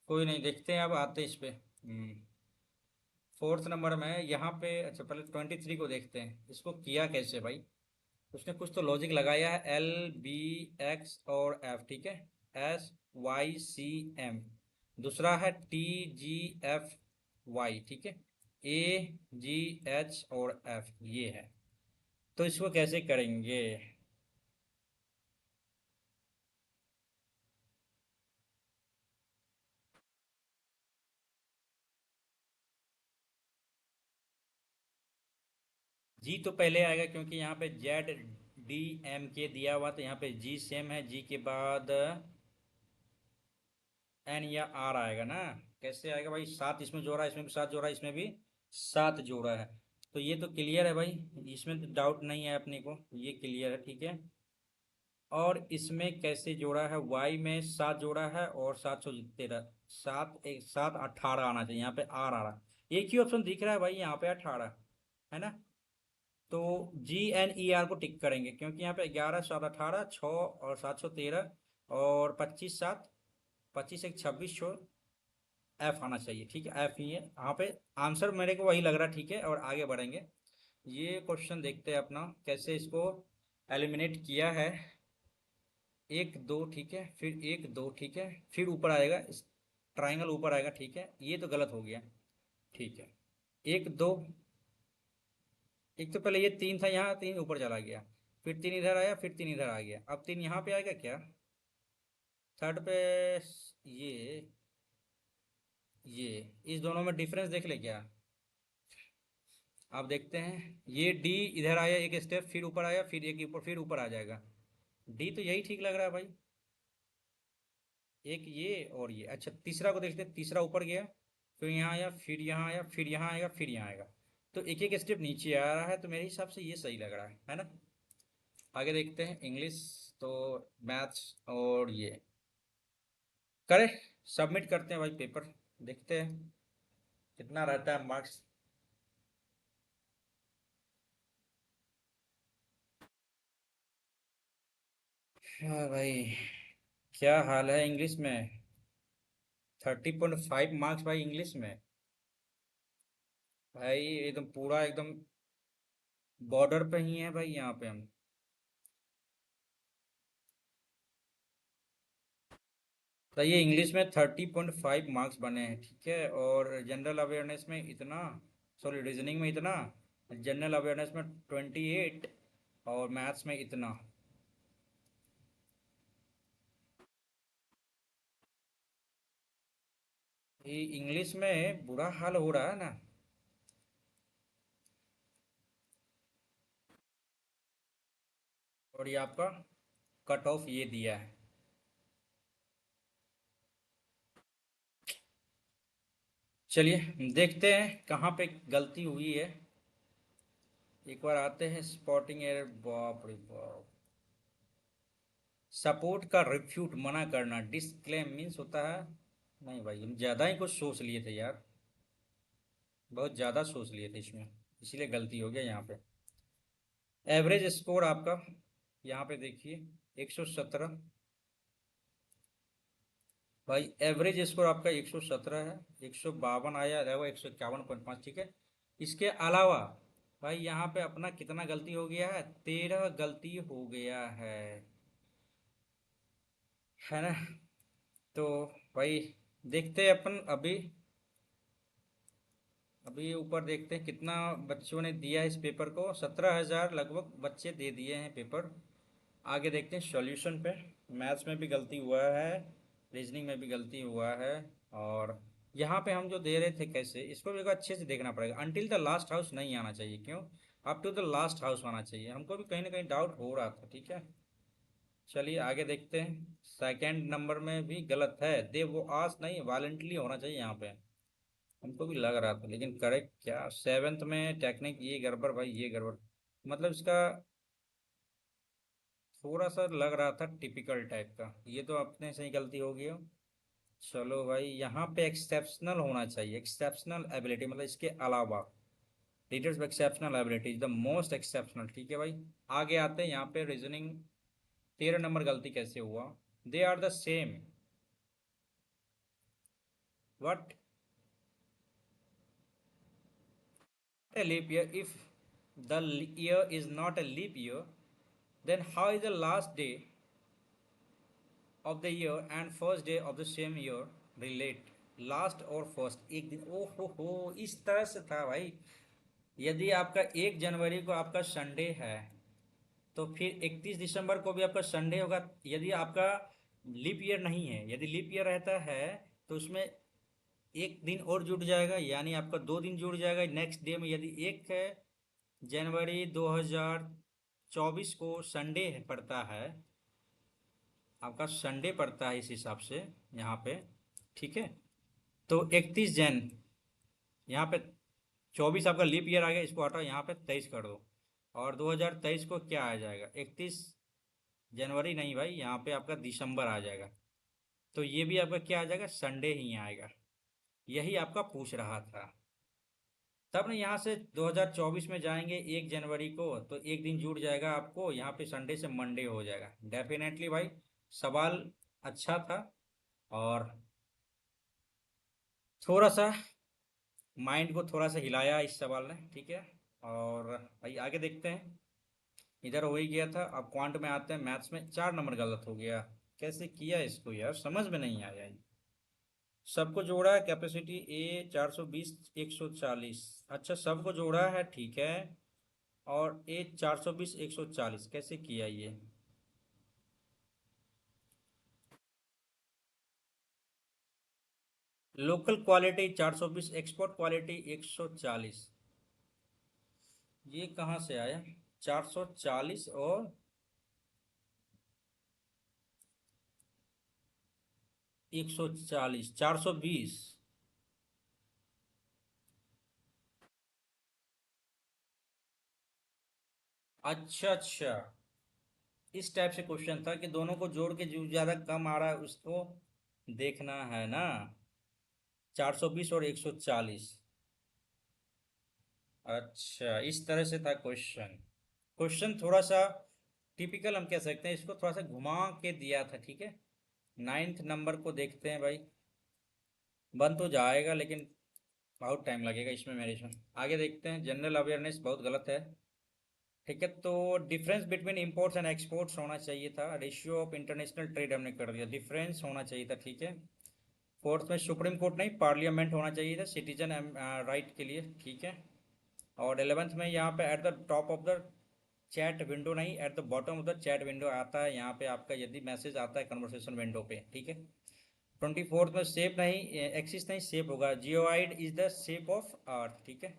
कोई नहीं, देखते हैं अब आते हैं इस पे। फोर्थ नंबर में यहाँ पे, अच्छा पहले 23 को देखते हैं इसको किया कैसे भाई। उसने कुछ तो लॉजिक लगाया है, L B X और F, ठीक है। S Y C M। दूसरा है T G F Y, ठीक है। A G H और F, ये है। तो इसको कैसे करेंगे? जी तो पहले आएगा क्योंकि यहाँ पे Z D M K दिया हुआ, तो यहाँ पे जी सेम है। जी के बाद N या R आएगा ना। कैसे आएगा भाई? 7 इसमें जोड़ा, इसमें भी 7 जोड़ा, इसमें भी 7 जोड़ा है। तो ये तो क्लियर है भाई, इसमें तो डाउट नहीं है अपने को, ये क्लियर है, ठीक है। और इसमें कैसे जोड़ा है? Y में 7 जोड़ा है और 713, 7 आना चाहिए, यहाँ पे R आ रहा है। एक ही ऑप्शन दिख रहा है भाई यहाँ पे 18, है ना। तो GNER को टिक करेंगे क्योंकि यहाँ पे 11 7 18 6 और 713 और 25 7, 25 1 26 F आना चाहिए, ठीक है। F ही है यहाँ पे आंसर, मेरे को वही लग रहा है, ठीक है। और आगे बढ़ेंगे। ये क्वेश्चन देखते हैं अपना कैसे इसको एलिमिनेट किया है। 1 2, ठीक है, फिर 1 2, ठीक है, फिर ऊपर आएगा ट्राइंगल ऊपर आएगा, ठीक है। ये तो गलत हो गया, ठीक है। 1 2, एक तो पहले ये 3 था, यहाँ 3 ऊपर चला गया, फिर 3 इधर आया, फिर 3 इधर आ गया, अब 3 यहाँ पे आएगा क्या? थर्ड पे ये ये इस दोनों में डिफरेंस देख ले क्या? आप देखते हैं, ये डी इधर आया एक स्टेप, फिर ऊपर आया, फिर एक ऊपर, फिर ऊपर आ जाएगा। डी तो यही ठीक लग रहा है भाई। एक ये और ये, अच्छा तीसरा को देखते हैं। तीसरा ऊपर गया, फिर यहाँ आया, फिर यहाँ आया, फिर यहाँ आएगा, फिर यहाँ आएगा। तो एक एक स्टेप नीचे आ रहा है, तो मेरे हिसाब से ये सही लग रहा है ना। आगे देखते हैं इंग्लिश, तो मैथ्स और ये करें, सबमिट करते हैं भाई पेपर। देखते हैं कितना रहता है मार्क्स। हाँ भाई, क्या हाल है इंग्लिश में? 30.5 मार्क्स भाई इंग्लिश में। भाई एकदम पूरा एकदम बॉर्डर पे ही है भाई यहाँ पे हम। तो ये इंग्लिश में 30.5 मार्क्स बने हैं, ठीक है। और जनरल अवेयरनेस में इतना, सॉरी रीजनिंग में इतना, जनरल अवेयरनेस में 28 और मैथ्स में इतना। ये इंग्लिश में बुरा हाल हो रहा है ना। और ये आपका कट ऑफ ये दिया है। चलिए देखते हैं कहाँ पे गलती हुई है। एक बार आते हैं स्पॉटिंग एरर, बाप रे बाप। सपोर्ट का रिफ्यूट, मना करना, डिस्क्लेम मीन्स होता है। नहीं भाई, हम ज़्यादा ही कुछ सोच लिए थे यार, बहुत ज़्यादा सोच लिए थे इसमें, इसीलिए गलती हो गया यहाँ पे। एवरेज स्कोर आपका यहाँ पे देखिए 117। भाई एवरेज स्कोर आपका 117 है, 152 आया, देखो 151.5, ठीक है। इसके अलावा भाई यहाँ पे अपना कितना गलती हो गया है, 13 गलती हो गया है ना। तो भाई देखते हैं अपन अभी, अभी ऊपर देखते हैं कितना बच्चों ने दिया इस पेपर को। 17,000 लगभग बच्चे दे दिए हैं पेपर। आगे देखते हैं सॉल्यूशन पे। मैथ्स में भी गलती हुआ है, रीजनिंग में भी गलती हुआ है। और यहाँ पे हम जो दे रहे थे कैसे, इसको भी अच्छे से देखना पड़ेगा। अनटिल द लास्ट हाउस नहीं आना चाहिए, क्यों, up to the last house आना चाहिए। हमको भी कहीं ना कहीं डाउट हो रहा था, ठीक है। चलिए आगे देखते हैं। सेकंड नंबर में भी गलत है, दे वो आस नहीं, वालंटली होना चाहिए यहाँ पे। हमको भी लग रहा था, लेकिन करेक्ट क्या, सेवेंथ में टेक्निक ये गड़बड़ भाई, ये गड़बड़। मतलब इसका थोड़ा सा लग रहा था टिपिकल टाइप का, ये तो अपने से ही गलती हो गई हो। चलो भाई, यहाँ पे एक्सेप्शनल होना चाहिए, एक्सेप्शनल एबिलिटी, मतलब इसके अलावा readers exceptional ability is the most exceptional, ठीक है भाई। आगे आते हैं यहाँ पे रीजनिंग। 13 नंबर गलती कैसे हुआ, they are the same, what a leap year, if the year is not a leap year, then how is the last day of the year and first day of the same year relate, last और first एक दिन, ओ हो, इस तरह से था भाई। यदि आपका 1 जनवरी को आपका संडे है, तो फिर 31 दिसंबर को भी आपका संडे होगा। यदि आपका लीप ईयर नहीं है, यदि लीप ईयर रहता है, तो उसमें एक दिन और जुड़ जाएगा, यानी आपका 2 दिन जुड़ जाएगा नेक्स्ट डे में। यदि 1 जनवरी 2024 को संडे पड़ता है, आपका संडे पड़ता है इस हिसाब से यहाँ पे, ठीक है। तो 31 जन, यहाँ पे 24 आपका लीप ईयर आ गया, इसको हटाओ, यहाँ पे 23 कर दो। और 2023 को क्या आ जाएगा, 31 जनवरी नहीं भाई, यहाँ पे आपका दिसंबर आ जाएगा। तो ये भी आपका क्या आ जाएगा, संडे ही आएगा। यही आपका पूछ रहा था। तब ना यहाँ से 2024 में जाएंगे 1 जनवरी को, तो एक दिन जुड़ जाएगा आपको, यहाँ पे संडे से मंडे हो जाएगा डेफिनेटली भाई। सवाल अच्छा था, और थोड़ा सा माइंड को थोड़ा सा हिलाया इस सवाल ने, ठीक है। और भाई आगे देखते हैं। इधर हो ही गया था, अब क्वांट में आते हैं। मैथ्स में 4 नंबर गलत हो गया, कैसे किया इसको यार, समझ में नहीं आया। सबको जोड़ा है, कैपेसिटी ए 420 140, अच्छा सबको जोड़ा है, ठीक है। और ए 420 140 कैसे किया ये, लोकल क्वालिटी 420, एक्सपोर्ट क्वालिटी 140, ये कहाँ से आया, 440 और 140, 420। अच्छा अच्छा, इस टाइप से क्वेश्चन था कि दोनों को जोड़ के जो ज़्यादा कम आ रहा है उसको देखना है ना। 420 और 140, अच्छा इस तरह से था क्वेश्चन। क्वेश्चन थोड़ा सा टिपिकल हम कह सकते हैं इसको, थोड़ा सा घुमा के दिया था, ठीक है। 9th नंबर को देखते हैं भाई, बन तो जाएगा लेकिन बहुत टाइम लगेगा इसमें मेरे से। आगे देखते हैं, जनरल अवेयरनेस बहुत गलत है, ठीक है। तो difference between imports and exports होना चाहिए था, रेशियो ऑफ इंटरनेशनल ट्रेड हमने कर दिया, डिफरेंस होना चाहिए था, ठीक है। फोर्थ में सुप्रीम कोर्ट नहीं, पार्लियामेंट होना चाहिए था सिटीजन राइट के लिए, ठीक है। और 11th में यहाँ पे at the top of the chat window नहीं, at the bottom of the chat window आता है यहाँ पे आपका, यदि मैसेज आता है कन्वर्सेशन विंडो पे, ठीक है। 24th में शेप नहीं, एक्सिस नहीं, शेप होगा, geoid is the shape of earth, ठीक है।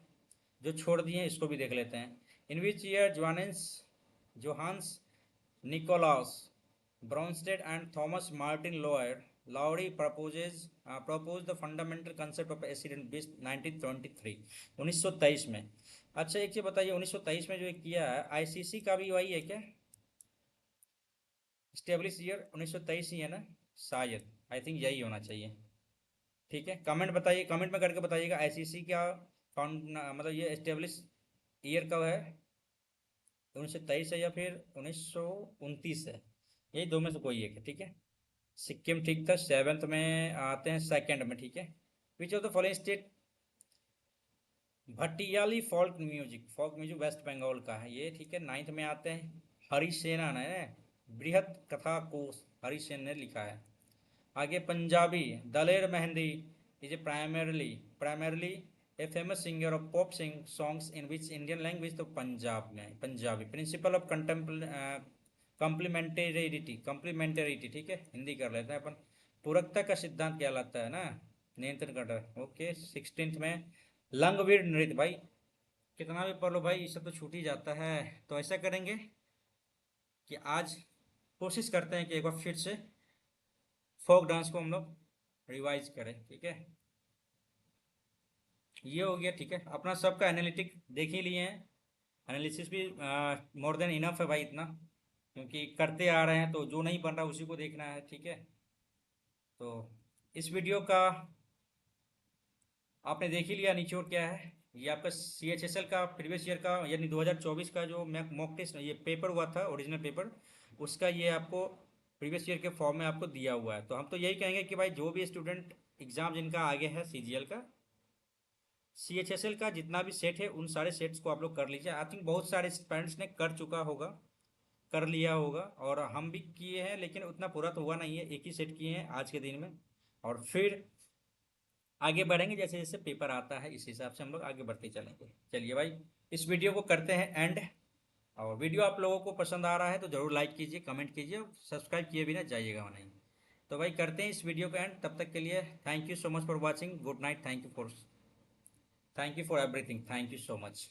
जो छोड़ दिए हैं इसको भी देख लेते हैं। In which year Johannes Johannes Nicolaus Bronsted and Thomas Martin Lowry Lowry proposed the fundamental concept of acid and base 1923, 1923 में। अच्छा एक चीज बताइए, 1923 में जो ये किया है, आईसीसी का भी वही है क्या, स्टेब्लिश ईयर 1923 ही है ना, शायद, आई थिंक यही होना चाहिए, ठीक है। कमेंट बताइए, कमेंट में करके बताइएगा आईसीसी का फाउंड मतलब ये एस्टेब्लिश ईयर कब है, 1923 है या फिर 1929 है, यही दो में से कोई एक है, ठीक है। सिक्किम ठीक था। सेवेंथ में आते हैं सेकंड में, ठीक है। Which of the following state Bhatiali folk music West Bengal का है ये, ठीक है। नाइन्थ में आते हैं हरिसेना ने बृहत कथा कोश हरिसेन ने लिखा है। आगे Punjabi Daler Mehndi is a primarily a famous singer of pop songs in which Indian language, तो पंजाब में पंजाबी। प्रिंसिपल ऑफ कॉम्प्लीमेंटेरिटी, ठीक है, हिंदी कर लेते हैं अपन। पूरकता का सिद्धांत कहलाता है ना, नियंत्रण करता। ओके। 16th में लंगवीर नृत्य, भाई कितना भी पढ़ लो भाई, इससे तो छूट ही जाता है। तो ऐसा करेंगे कि आज कोशिश करते हैं कि एक बार फिर से फोक डांस को हम लोग रिवाइज करें, ठीक है। ये हो गया, ठीक है। अपना सबका एनालिटिक देख ही लिए हैं, एनालिसिस भी मोर देन इनफ है भाई इतना, क्योंकि करते आ रहे हैं तो जो नहीं बन रहा उसी को देखना है, ठीक है। तो इस वीडियो का आपने देख ही लिया निचोड़ क्या है। ये आपका CHSL का प्रीवियस ईयर का यानी 2024 का जो मॉक टेस्ट ये पेपर हुआ था, ओरिजिनल पेपर, उसका ये आपको प्रीवियस ईयर के फॉर्म में आपको दिया हुआ है। तो हम तो यही कहेंगे कि भाई जो भी स्टूडेंट एग्ज़ाम जिनका आगे है CGL का, CHSL का जितना भी सेट है उन सारे सेट्स को आप लोग कर लीजिए। आई थिंक बहुत सारे पेरेंट्स ने कर चुका होगा, कर लिया होगा, और हम भी किए हैं, लेकिन उतना पूरा तो हुआ नहीं है। एक ही सेट किए हैं आज के दिन में, और फिर आगे बढ़ेंगे जैसे जैसे पेपर आता है, इस हिसाब से हम लोग आगे बढ़ते चलेंगे। चलिए भाई, इस वीडियो को करते हैं एंड। और वीडियो आप लोगों को पसंद आ रहा है तो ज़रूर लाइक कीजिए, कमेंट कीजिए, सब्सक्राइब किए बिना जाइएगा नहीं। तो भाई करते हैं इस वीडियो का एंड, तब तक के लिए thank you so much for watching. Good night. Thank you for everything. Thank you so much.